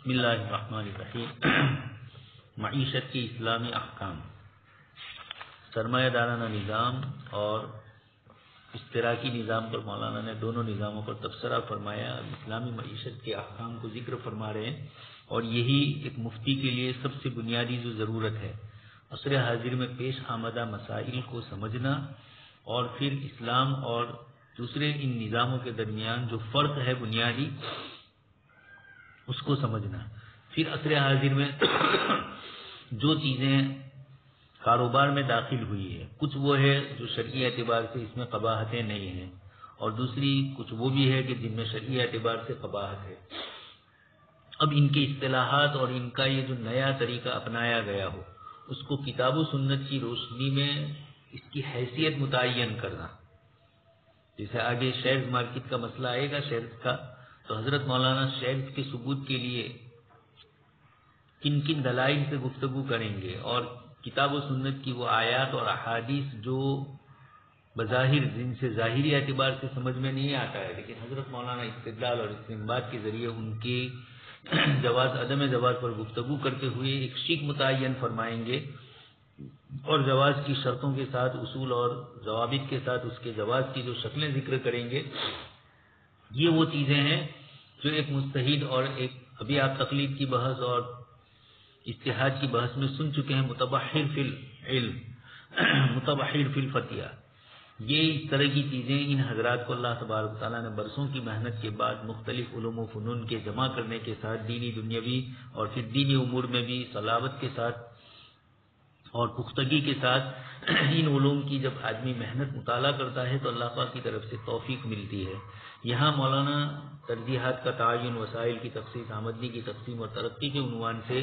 بسم اللہ الرحمن الرحیم۔ معیشت کے اسلامی احکام، سرمایہ دارانہ نظام اور اشتراکی نظام پر مولانا نے دونوں نظاموں پر تبصرہ فرمایا۔ اسلامی معیشت کے احکام کو ذکر فرما رہے ہیں، اور یہی ایک مفتی کے لیے سب سے بنیادی جو ضرورت ہے، عصر حاضر میں پیش آمدہ مسائل کو سمجھنا، اور پھر اسلام اور دوسرے ان نظاموں کے درمیان جو فرق ہے بنیادی، اس کو سمجھنا۔ پھر عصر حاضر میں جو چیزیں کاروبار میں داخل ہوئی ہے، کچھ وہ ہے جو شرعی اعتبار سے اس میں قباحتیں نہیں ہیں، اور دوسری کچھ وہ بھی ہے کہ جن میں شرعی اعتبار سے قباحت ہے۔ اب ان کی اصطلاحات اور ان کا یہ جو نیا طریقہ اپنایا گیا ہو، اس کو کتاب و سنت کی روشنی میں اس کی حیثیت متعین کرنا۔ جیسے آگے شیئرز مارکیٹ کا مسئلہ آئے گا، شیئرز کا، تو حضرت مولانا شیئرز کے ثبوت کے لیے کن کن دلائل سے گفتگو کریں گے، اور کتاب و سنت کی وہ آیات اور احادیث جو بظاہر جن سے ظاہری اعتبار سے سمجھ میں نہیں آتا ہے، لیکن حضرت مولانا استدلال اور استنباط کے ذریعے ان کے جواز عدم جواز پر گفتگو کرتے ہوئے ایک شک متعین فرمائیں گے، اور جواز کی شرطوں کے ساتھ، اصول اور ضوابط کے ساتھ اس کے جواز کی جو شکلیں ذکر کریں گے۔ یہ وہ چیزیں ہیں جو ایک مجتہد، اور ایک ابھی آپ تقلید کی بحث اور اجتہاد کی بحث میں سن چکے ہیں، متبحر فی العلم، متبحر فی الفتیہ۔ یہ اس طرح کی چیزیں ان حضرات کو اللہ تبارک تعالیٰ نے برسوں کی محنت کے بعد مختلف علوم و فنون کے جمع کرنے کے ساتھ، دینی دنیاوی اور پھر دینی امور میں بھی صلابت کے ساتھ اور پختگی کے ساتھ ان علوم کی جب آدمی محنت مطالعہ کرتا ہے تو اللہ پاک کی طرف سے توفیق ملتی ہے۔ یہاں مولانا ترجیحات کا تعین، وسائل کی تخصیص، آمدنی کی تقسیم اور ترقی کے عنوان سے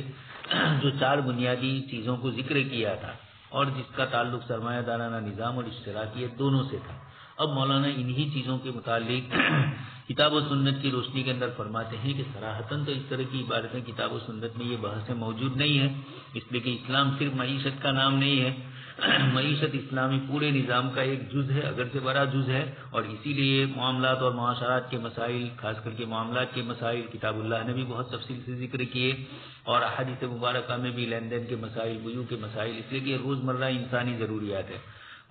جو چار بنیادی چیزوں کو ذکر کیا تھا، اور جس کا تعلق سرمایہ دارانہ نظام اور اشتراکیت دونوں سے تھا، اب مولانا انہی چیزوں کے متعلق کتاب و سنت کی روشنی کے اندر فرماتے ہیں کہ صراحتاً تو اس طرح کی عبارتیں کتاب و سنت میں یہ بحثیں موجود نہیں ہیں، اس لیے کہ اسلام صرف معیشت کا نام نہیں ہے۔ معیشت اسلامی پورے نظام کا ایک جز ہے، اگرچہ بڑا جز ہے، اور اسی لیے معاملات اور معاشرات کے مسائل، خاص کر کے معاملات کے مسائل، کتاب اللہ نے بھی بہت تفصیل سے ذکر کیے، اور احادیث مبارکہ میں بھی لین دین کے مسائل، بیوع کے مسائل، اس لیے کہ روزمرہ انسانی ضروریات ہے۔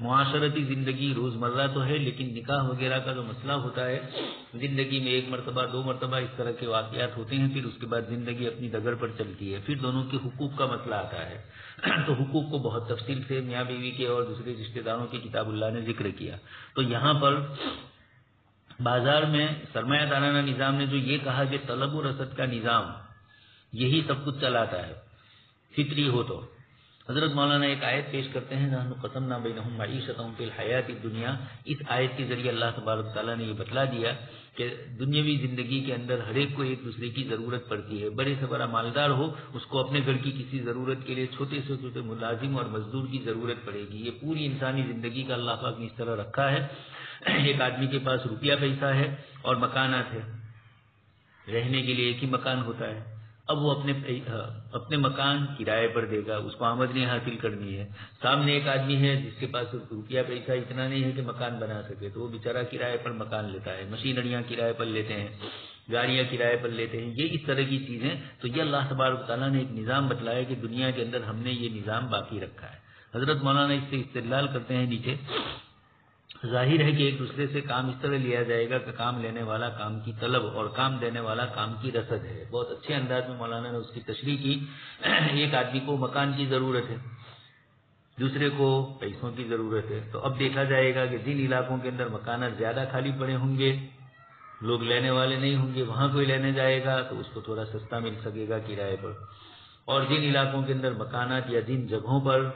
معاشرتی زندگی روزمرہ تو ہے، لیکن نکاح وغیرہ کا جو مسئلہ ہوتا ہے، زندگی میں ایک مرتبہ دو مرتبہ اس طرح کے واقعات ہوتے ہیں، پھر اس کے بعد زندگی اپنی ڈگر پر چلتی ہے، پھر دونوں کے حقوق کا مسئلہ آتا ہے، تو حقوق کو بہت تفصیل سے میاں بیوی کے اور دوسرے رشتہ داروں کے کتاب اللہ نے ذکر کیا۔ تو یہاں پر بازار میں سرمایہ دارانہ نظام نے جو یہ کہا کہ طلب و رسد کا نظام یہی سب کچھ چلاتا ہے، فطری ہو تو حضرت مولانا ایک آیت پیش کرتے ہیں، نحن قسمنا بینہم معیشتہم فی الحیات الدنیا۔ اس آیت کے ذریعے اللہ تبارک تعالیٰ نے یہ بتلا دیا کہ دنیاوی زندگی کے اندر ہر ایک کو ایک دوسرے کی ضرورت پڑتی ہے، بڑے سے بڑا مالدار ہو، اس کو اپنے گھر کی کسی ضرورت کے لیے چھوٹے سے چھوٹے ملازم اور مزدور کی ضرورت پڑے گی۔ یہ پوری انسانی زندگی کا اللہ پاک نے اس طرح رکھا ہے۔ ایک آدمی کے پاس روپیہ پیسہ ہے اور مکانات ہے، رہنے کے لیے ایک ہی مکان ہوتا ہے، اب وہ اپنے مکان کرائے پر دے گا، اس کو آمدنی حاصل کرنی ہے۔ سامنے ایک آدمی ہے جس کے پاس روپیہ پیسہ اتنا نہیں ہے کہ مکان بنا سکے، تو وہ بیچارہ کرائے پر مکان لیتا ہے، مشینریاں کرائے پر لیتے ہیں، گاڑیاں کرائے پر لیتے ہیں، یہ اس طرح کی چیزیں۔ تو یہ اللہ تبارک تعالیٰ نے ایک نظام بتلایا کہ دنیا کے اندر ہم نے یہ نظام باقی رکھا ہے۔ حضرت مولانا اس سے استدلال کرتے ہیں نیچے، ظاہر ہے کہ ایک دوسرے سے کام اس طرح لیا جائے گا کہ کام لینے والا کام کی طلب اور کام دینے والا کام کی رسد ہے۔ بہت اچھے انداز میں مولانا نے اس کی تشریح کی۔ ایک آدمی کو مکان کی ضرورت ہے، دوسرے کو پیسوں کی ضرورت ہے، تو اب دیکھا جائے گا کہ جن علاقوں کے اندر مکانات زیادہ خالی پڑے ہوں گے، لوگ لینے والے نہیں ہوں گے، وہاں کوئی لینے جائے گا تو اس کو تھوڑا سستا مل سکے گا کرائے پر، اور جن علاقوں کے اندر مکانات یا جن جگہوں پر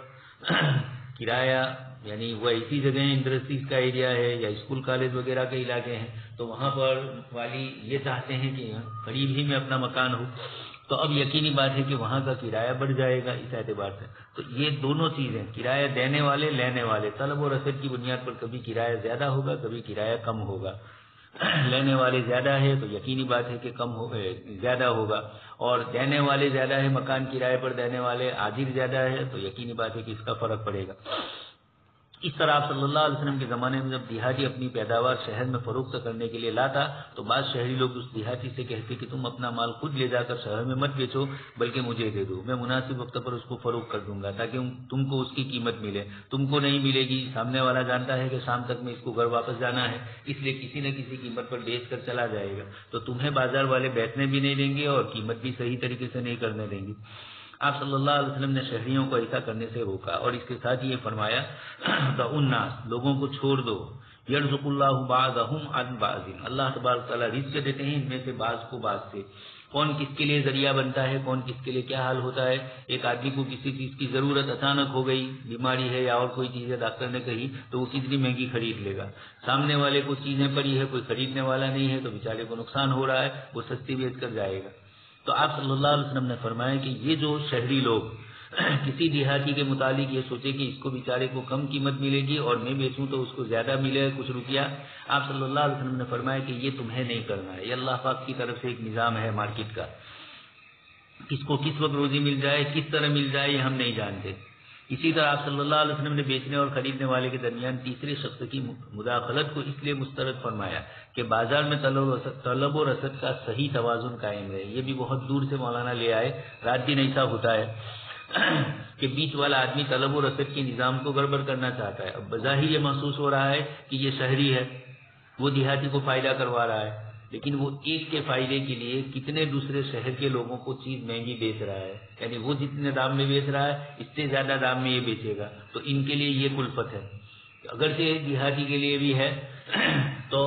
کرایہ، یعنی وہ ایسی جگہیں انڈسٹریز کا ایریا ہے یا اسکول کالج وغیرہ کے علاقے ہیں، تو وہاں پر والی یہ چاہتے ہیں کہ قریب ہی میں اپنا مکان ہو، تو اب یقینی بات ہے کہ وہاں کا کرایہ بڑھ جائے گا اس اعتبار سے۔ تو یہ دونوں چیزیں، کرایہ دینے والے، لینے والے، طلب و رسد کی بنیاد پر کبھی کرایہ زیادہ ہوگا، کبھی کرایہ کم ہوگا۔ لینے والے زیادہ ہے تو یقینی بات ہے کہ زیادہ ہوگا، اور دینے والے زیادہ ہے، مکان کرائے پر دینے والے آجر زیادہ ہے، تو یقینی بات ہے کہ اس کا فرق پڑے گا۔ اس طرح آپ صلی اللہ علیہ وسلم کے زمانے میں جب دیہاتی اپنی پیداوار شہر میں فروخت کرنے کے لیے لاتا تو بعض شہری لوگ اس دیہاتی سے کہتے کہ تم اپنا مال خود لے جا کر شہر میں مت بیچو بلکہ مجھے دے دو، میں مناسب وقت پر اس کو فروخت کر دوں گا تاکہ تم کو اس کی قیمت ملے، تم کو نہیں ملے گی، سامنے والا جانتا ہے کہ شام تک میں اس کو گھر واپس جانا ہے، اس لیے کسی نہ کسی قیمت پر بیچ کر چلا جائے گا، تو تمہیں بازار والے بیچنے بھی نہیں دیں گے اور قیمت بھی صحیح طریقے سے نہیں کرنے دیں گے۔ آپ صلی اللہ علیہ وسلم نے شہریوں کو ایسا کرنے سے روکا اور اس کے ساتھ یہ فرمایا الناس، لوگوں کو چھوڑ دو، یرزق اللہ بعضهم عن بعض، اللہ تبارک تعالیٰ رزق دیتے ہیں ان میں سے بعض کو بعض سے، کون کس کے لیے ذریعہ بنتا ہے، کون کس کے لیے کیا حال ہوتا ہے۔ ایک آدمی کو کسی چیز کی ضرورت اچانک ہو گئی، بیماری ہے یا اور کوئی چیز ہے، ڈاکٹر نے کہی تو وہ کتنی مہنگی خرید لے گا، سامنے والے کو چیزیں پڑی ہے، کوئی خریدنے والا نہیں ہے تو بیچارے کو نقصان ہو رہا ہے، وہ سستی بیچ کر جائے گا۔ تو آپ صلی اللہ علیہ وسلم نے فرمایا کہ یہ جو شہری لوگ کسی دیہاتی کے متعلق یہ سوچے کہ اس کو بیچارے کو کم قیمت ملے گی اور میں بیچوں تو اس کو زیادہ ملے کچھ روپیہ، آپ صلی اللہ علیہ وسلم نے فرمایا کہ یہ تمہیں نہیں کرنا ہے، یہ اللہ پاک کی طرف سے ایک نظام ہے مارکیٹ کا، کس کو کس وقت روزی مل جائے، کس طرح مل جائے یہ ہم نہیں جانتے۔ اسی طرح آپ صلی اللہ علیہ وسلم نے بیچنے اور خریدنے والے کے درمیان تیسرے شخص کی مداخلت کو اس لیے مسترد فرمایا کہ بازار میں طلب و رسد کا صحیح توازن قائم رہے۔ یہ بھی بہت دور سے مولانا لے آئے، رات دن ایسا ہوتا ہے کہ بیچ والا آدمی طلب و رسد کے نظام کو گڑبڑ کرنا چاہتا ہے، اب بظاہر یہ محسوس ہو رہا ہے کہ یہ شہری ہے، وہ دیہاتی کو فائدہ کروا رہا ہے، لیکن وہ ایک کے فائدے کے لیے کتنے دوسرے شہر کے لوگوں کو چیز مہنگی بیچ رہا ہے، یعنی وہ جتنے دام میں بیچ رہا ہے اس سے زیادہ دام میں یہ بیچے گا، تو ان کے لیے یہ کلفت ہے۔ اگرچہ دیہاتی کے لیے بھی ہے تو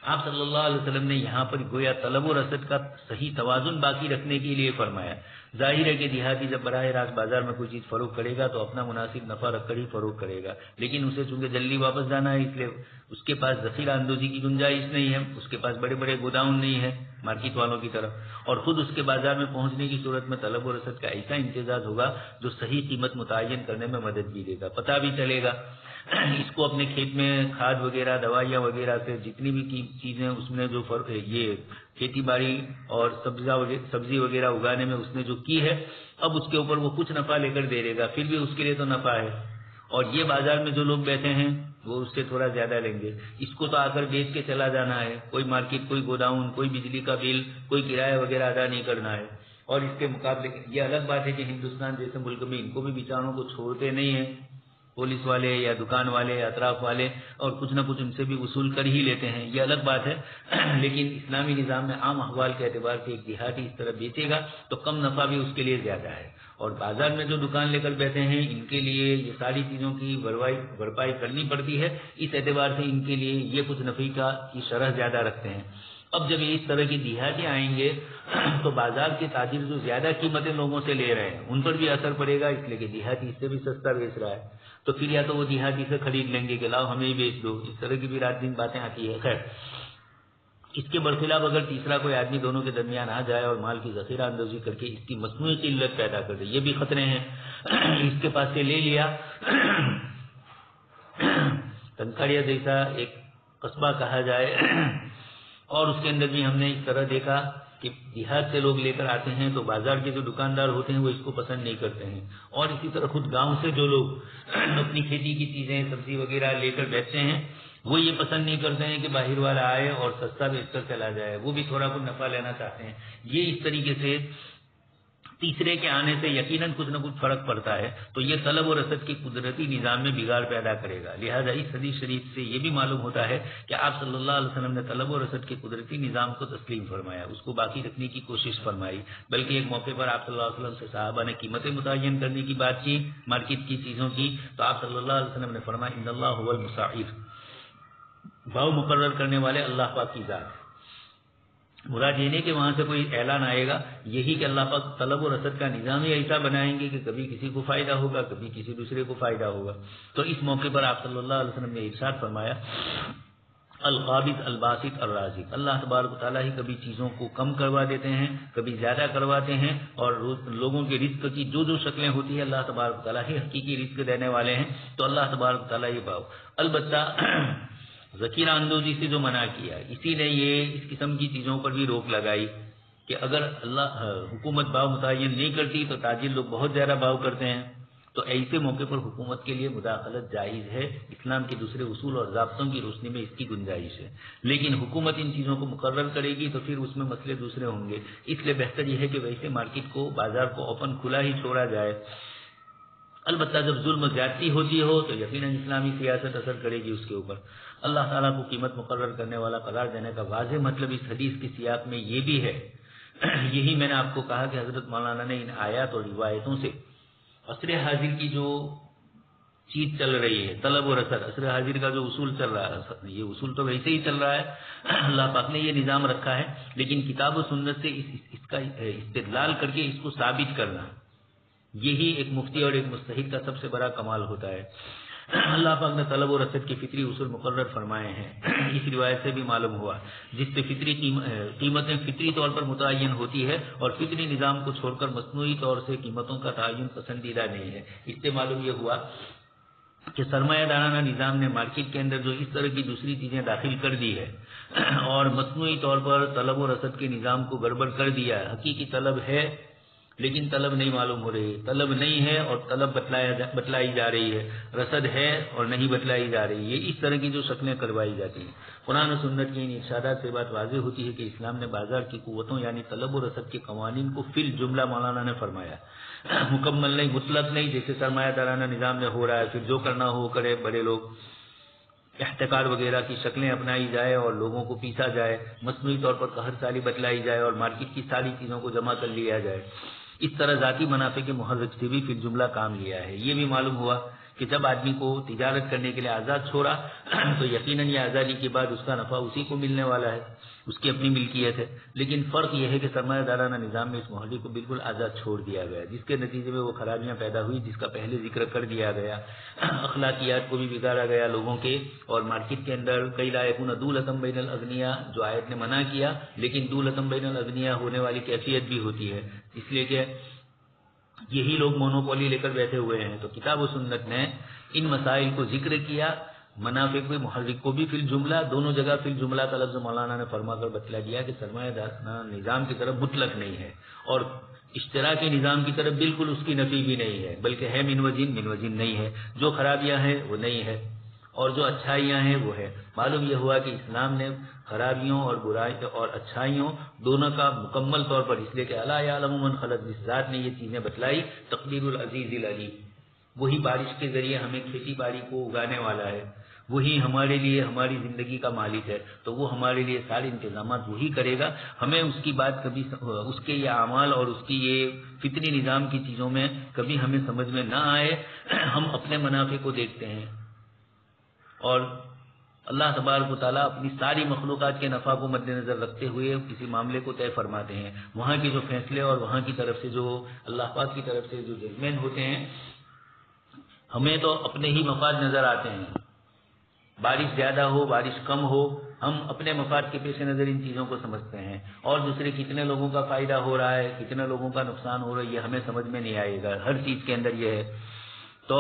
آپ صلی اللہ علیہ وسلم نے یہاں پر گویا طلب و رسد کا صحیح توازن باقی رکھنے کے لیے فرمایا۔ ظاہر ہے کہ دیہاتی جب براہ راست بازار میں کوئی چیز فروخت کرے گا تو اپنا مناسب نفع رکھ کر ہی فروخت کرے گا، لیکن اسے چونکہ جلدی واپس جانا ہے اس لیے اس کے پاس ذخیرہ اندوزی کی گنجائش نہیں ہے، اس کے پاس بڑے بڑے گوداؤن نہیں ہے مارکیٹ والوں کی طرف، اور خود اس کے بازار میں پہنچنے کی صورت میں طلب و رسد کا ایسا امتزاج ہوگا جو صحیح قیمت متعین کرنے میں مدد بھی دے گا، پتہ بھی چلے گا اس کو اپنے کھیت میں کھاد وغیرہ دوائیاں وغیرہ سے جتنی بھی چیزیں اس میں جو یہ کھیتی باڑی اور سبزی وغیرہ اگانے میں اس نے جو کی ہے، اب اس کے اوپر وہ کچھ نفع لے کر دے دے گا، پھر بھی اس کے لیے تو نفع ہے، اور یہ بازار میں جو لوگ بیٹھے ہیں وہ اس سے تھوڑا زیادہ لیں گے، اس کو تو آ کر بیچ کے چلا جانا ہے، کوئی مارکیٹ، کوئی گوداؤن، کوئی بجلی کا بل، کوئی کرایہ وغیرہ ادا نہیں کرنا ہے۔ اور اس کے مقابلے یہ الگ بات ہے کہ ہندوستان جیسے ملک میں ان کو بھی بیچاروں کو چھوڑتے نہیں ہیں، پولیس والے یا دکان والے یا اطراف والے، اور کچھ نہ کچھ ان سے بھی وصول کر ہی لیتے ہیں، یہ الگ بات ہے، لیکن اسلامی نظام میں عام احوال کے اعتبار سے ایک دیہاتی اس طرح بیچے گا تو کم نفع بھی اس کے لیے زیادہ ہے، اور بازار میں جو دکان لے کر بیٹھے ہیں ان کے لیے یہ ساری چیزوں کی بھرپائی کرنی پڑتی ہے، اس اعتبار سے ان کے لیے یہ کچھ نفع کی شرح زیادہ رکھتے ہیں۔ اب جب اس طرح کی دیہاتی آئیں گے تو بازار کے تاجر جو زیادہ قیمتیں لوگوں سے لے رہے ہیں ان پر بھی اثر پڑے گا، اس لیے کہ دیہاتی اس سے بھی سستا بیچ رہا ہے، تو پھر یا تو وہ دیہاتی سے خرید لیں گے کہ لاؤ ہمیں ہی بیچ دو، اس طرح کی بھی رات دن باتیں آتی ہے۔ خیر، اس کے برخلاف اگر تیسرا کوئی آدمی دونوں کے درمیان آ جائے اور مال کی ذخیرہ اندوزی کر کے اس کی مصنوعی قلت پیدا کر دے، یہ بھی خطرے ہیں، اس کے پاس سے لے لیا، کنکھاڑیا جیسا ایک قصبہ کہا جائے، اور اس کے اندر بھی ہم نے اس طرح دیکھا کہ دیہات سے لوگ لے کر آتے ہیں تو بازار کے جو دکاندار ہوتے ہیں وہ اس کو پسند نہیں کرتے ہیں، اور اسی طرح خود گاؤں سے جو لوگ اپنی کھیتی کی چیزیں سبزی وغیرہ لے کر بیچتے ہیں وہ یہ پسند نہیں کرتے ہیں کہ باہر والا آئے اور سستا بیچ کر چلا جائے، وہ بھی تھوڑا کچھ نفع لینا چاہتے ہیں۔ یہ اس طریقے سے تیسرے کے آنے سے یقیناً کچھ نہ کچھ فرق پڑتا ہے، تو یہ طلب و رسد کی قدرتی نظام میں بگاڑ پیدا کرے گا۔ لہذا اس حدیث شریف سے یہ بھی معلوم ہوتا ہے کہ آپ صلی اللہ علیہ وسلم نے طلب و رسد کے قدرتی نظام کو تسلیم فرمایا، اس کو باقی رکھنے کی کوشش فرمائی، بلکہ ایک موقع پر آپ صلی اللہ علیہ وسلم سے صحابہ نے قیمتیں متعین کرنے کی بات کی مارکیٹ کی چیزوں کی، تو آپ صلی اللہ علیہ وسلم نے فرمایا ان اللہ هو المسعر، بھاؤ مقرر کرنے والے اللہ پاک کی ذات ہے۔ مراد یہ نہیں کہ وہاں سے کوئی اعلان آئے گا، یہی کہ اللہ پاک طلب و رسد کا نظام ہی ایسا بنائیں گے کہ کبھی کسی کو فائدہ ہوگا، کبھی کسی دوسرے کو فائدہ ہوگا۔ تو اس موقع پر آپ صلی اللہ علیہ وسلم نے ارشاد فرمایا القابض الباسط الرازق، اللہ تبارک و تعالیٰ ہی کبھی چیزوں کو کم کروا دیتے ہیں، کبھی زیادہ کرواتے ہیں، اور لوگوں کے رزق کی جو جو شکلیں ہوتی ہیں اللہ تبارک و تعالیٰ ہی حقیقی رزق دینے والے ہیں، تو اللہ تبارک و تعالیٰ یہ بھاؤ البتہ ذخیرہ اندوزی سے جو منع کیا، اسی نے یہ اس قسم کی چیزوں پر بھی روک لگائی کہ اگر اللہ حکومت بھاؤ متعین نہیں کرتی تو تاجر لوگ بہت زیادہ بھاؤ کرتے ہیں، تو ایسے موقع پر حکومت کے لیے مداخلت جائز ہے، اسلام کے دوسرے اصول اور ضابطوں کی روشنی میں اس کی گنجائش ہے، لیکن حکومت ان چیزوں کو مقرر کرے گی تو پھر اس میں مسئلے دوسرے ہوں گے، اس لیے بہتر یہ ہے کہ ویسے مارکیٹ کو، بازار کو اوپن کھلا ہی چھوڑا جائے۔ البتہ جب ظلم و زیادتی ہوتی ہو تو یقیناً اسلامی سیاست اثر کرے گی اس کے اوپر۔ اللہ تعالیٰ کو قیمت مقرر کرنے والا قرار دینے کا واضح مطلب اس حدیث کی سیاق میں یہ بھی ہے۔ یہی میں نے آپ کو کہا کہ حضرت مولانا نے ان آیات اور روایتوں سے عصر حاضر کی جو چیز چل رہی ہے، طلب و رسد، عصر حاضر کا جو اصول چل رہا ہے، یہ اصول تو ویسے ہی چل رہا ہے، اللہ پاک نے یہ نظام رکھا ہے، لیکن کتاب و سنت سے اس کا استدلال کر کے اس کو ثابت کرنا، یہی ایک مفتی اور ایک مجتہد کا سب سے بڑا کمال ہوتا ہے۔ اللہ پاک نے طلب و رسد کے فطری اصول مقرر فرمائے ہیں، اس روایت سے بھی معلوم ہوا، جس سے فطری قیمتیں فطری طور پر متعین ہوتی ہے اور فطری نظام کو چھوڑ کر مصنوعی طور سے قیمتوں کا تعین پسندیدہ نہیں ہے۔ اس سے معلوم یہ ہوا کہ سرمایہ دارانہ نظام نے مارکیٹ کے اندر جو اس طرح کی دوسری چیزیں داخل کر دی ہے اور مصنوعی طور پر طلب و رسد کے نظام کو گڑبڑ کر دیا ہے، حقیقی طلب ہے لیکن طلب نہیں معلوم ہو رہی، طلب نہیں ہے اور طلب بتلائی جا رہی ہے، رسد ہے اور نہیں بتلائی جا رہی ہے، اس طرح کی جو شکلیں کروائی جاتی ہیں۔ قرآن و سنت کی ان ارشادات سے بات واضح ہوتی ہے کہ اسلام نے بازار کی قوتوں یعنی طلب و رسد کے قوانین کو فی الجملہ، مولانا نے فرمایا، مکمل نہیں، مطلق نہیں، جیسے سرمایہ دارانہ نظام میں ہو رہا ہے، پھر جو کرنا ہو کرے، بڑے لوگ احتکار وغیرہ کی شکلیں اپنائی جائے اور لوگوں کو پیسا جائے، مصنوعی طور پر قہر سالی بتلائی جائے اور مارکیٹ کی ساری چیزوں کو جمع کر لیا جائے، اس طرح ذاتی منافع کے محرک سے بھی فی الجملہ کام لیا ہے۔ یہ بھی معلوم ہوا کہ جب آدمی کو تجارت کرنے کے لیے آزاد چھوڑا تو یقیناً یہ آزادی کے بعد اس کا نفع اسی کو ملنے والا ہے، اس کی اپنی ملکیت ہے، لیکن فرق یہ ہے کہ سرمایہ دارانہ نظام میں اس محرک کو بالکل آزاد چھوڑ دیا گیا، جس کے نتیجے میں وہ خرابیاں پیدا ہوئی جس کا پہلے ذکر کر دیا گیا، اخلاقیات کو بھی بگاڑا گیا لوگوں کے، اور مارکیٹ کے اندر کئی لا یکون دولۃ بین الاغنیاء جو آیت نے منع کیا، لیکن دولۃ بین الاغنیاء ہونے والی کیفیت بھی ہوتی ہے، اس لیے کہ یہی لوگ مونوپولی لے کر بیٹھے ہوئے ہیں۔ تو کتاب و سنت نے ان مسائل کو ذکر کیا، منافع کے محرک کو بھی فی الجملہ، دونوں جگہ فی الجملہ کا لفظ مولانا نے فرما کر بتلا دیا کہ سرمایہ دارانہ نظام کی طرف مطلق نہیں ہے اور اشتراکی نظام کی طرف بالکل اس کی نفی بھی نہیں ہے، بلکہ ہے من وجین نہیں ہے، جو خرابیاں ہیں وہ نہیں ہے اور جو اچھائیاں ہیں وہ ہے۔ معلوم یہ ہوا کہ اسلام نے خرابیوں اور برائی اور اچھائیوں دونوں کا مکمل طور پر، اس لیے کہ الا یعلم من خلق، جس ذات نے یہ چیزیں بتلائی، تقدیر العزیز العلیم، وہی بارش کے ذریعے ہمیں کھیتی باڑی کو اگانے والا ہے، وہی ہمارے لیے ہماری زندگی کا مالک ہے، تو وہ ہمارے لیے سارے انتظامات وہی کرے گا۔ ہمیں اس کی بات کبھی، اس کے یہ اعمال اور اس کی یہ فطری نظام کی چیزوں میں کبھی ہمیں سمجھ میں نہ آئے، ہم اپنے منافع کو دیکھتے ہیں اور اللہ تبارک و تعالیٰ اپنی ساری مخلوقات کے نفع کو مد نظر رکھتے ہوئے کسی معاملے کو طے فرماتے ہیں، وہاں کے جو فیصلے اور وہاں کی طرف سے جو اللہ پاک کی طرف سے جو ججمنٹ ہوتے ہیں، ہمیں تو اپنے ہی مفاد نظر آتے ہیں، بارش زیادہ ہو بارش کم ہو، ہم اپنے مفاد کے پیش نظر ان چیزوں کو سمجھتے ہیں، اور دوسرے کتنے لوگوں کا فائدہ ہو رہا ہے، کتنے لوگوں کا نقصان ہو رہا ہے، یہ ہمیں سمجھ میں نہیں آئے گا، ہر چیز کے اندر یہ ہے۔ تو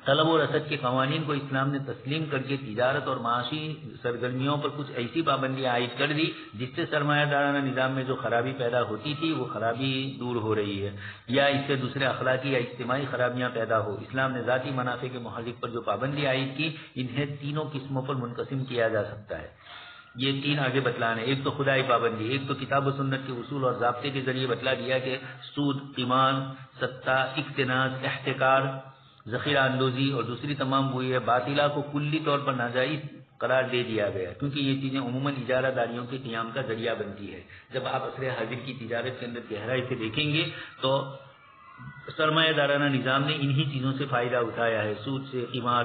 طلب و رسد کے قوانین کو اسلام نے تسلیم کر کے تجارت اور معاشی سرگرمیوں پر کچھ ایسی پابندیاں عائد کر دی جس سے سرمایہ دارانہ نظام میں جو خرابی پیدا ہوتی تھی وہ خرابی دور ہو رہی ہے، یا اس سے دوسرے اخلاقی یا اجتماعی خرابیاں پیدا ہو۔ اسلام نے ذاتی منافع کے محرک پر جو پابندی عائد کی، انہیں تینوں قسموں پر منقسم کیا جا سکتا ہے۔ یہ تین آگے بتلانے، ایک تو خدائی پابندی، ایک تو کتاب و سنت کے اصول اور ضابطے کے ذریعے بتلا دیا کہ سود، قمار، سٹہ، اقتناص، احتکار، ذخیرہ اندوزی اور دوسری تمام ہوئی باطلہ کو کلی طور پر ناجائز قرار دے دیا گیا، کیونکہ یہ چیزیں عموماً اجارہ داریوں کے قیام کا ذریعہ بنتی ہے۔ جب آپ عصر حاضر کی تجارت کے اندر گہرائی سے دیکھیں گے تو سرمایہ دارانہ نظام نے انہی چیزوں سے فائدہ اٹھایا ہے، سود سے، قمار،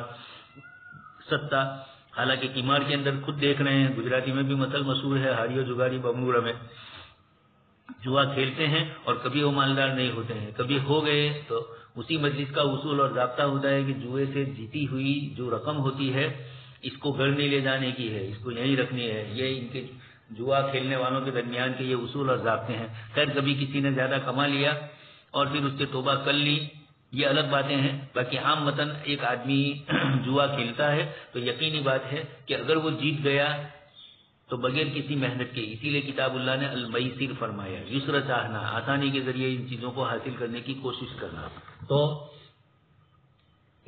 سٹہ۔ حالانکہ قمار کے اندر خود دیکھ رہے ہیں، گجراتی میں بھی مثل مشہور ہے، ہاریو جگاری بمورہ میں جوا کھیلتے ہیں اور کبھی وہ مالدار نہیں ہوتے ہیں، کبھی ہو گئے تو اسی مجلس کا اصول اور ضابطہ ہوتا ہے کہ جوئے سے جیتی ہوئی جو رقم ہوتی ہے اس کو گھر نہیں لے جانے کی ہے، اس کو یہیں رکھنی ہے، یہ ان کے جوا کھیلنے والوں کے درمیان کے یہ اصول اور ضابطے ہیں۔ خیر کبھی کسی نے زیادہ کما لیا اور پھر اس سے توبہ کر لی، یہ الگ باتیں ہیں، باقی عام وطن ایک آدمی جوا کھیلتا ہے تو یقینی بات ہے کہ اگر وہ جیت گیا تو بغیر کسی محنت کے، اسی لیے کتاب اللہ نے المیسر فرمایا، یسر چاہنا، آسانی کے ذریعے ان چیزوں کو حاصل کرنے کی کوشش کرنا۔ تو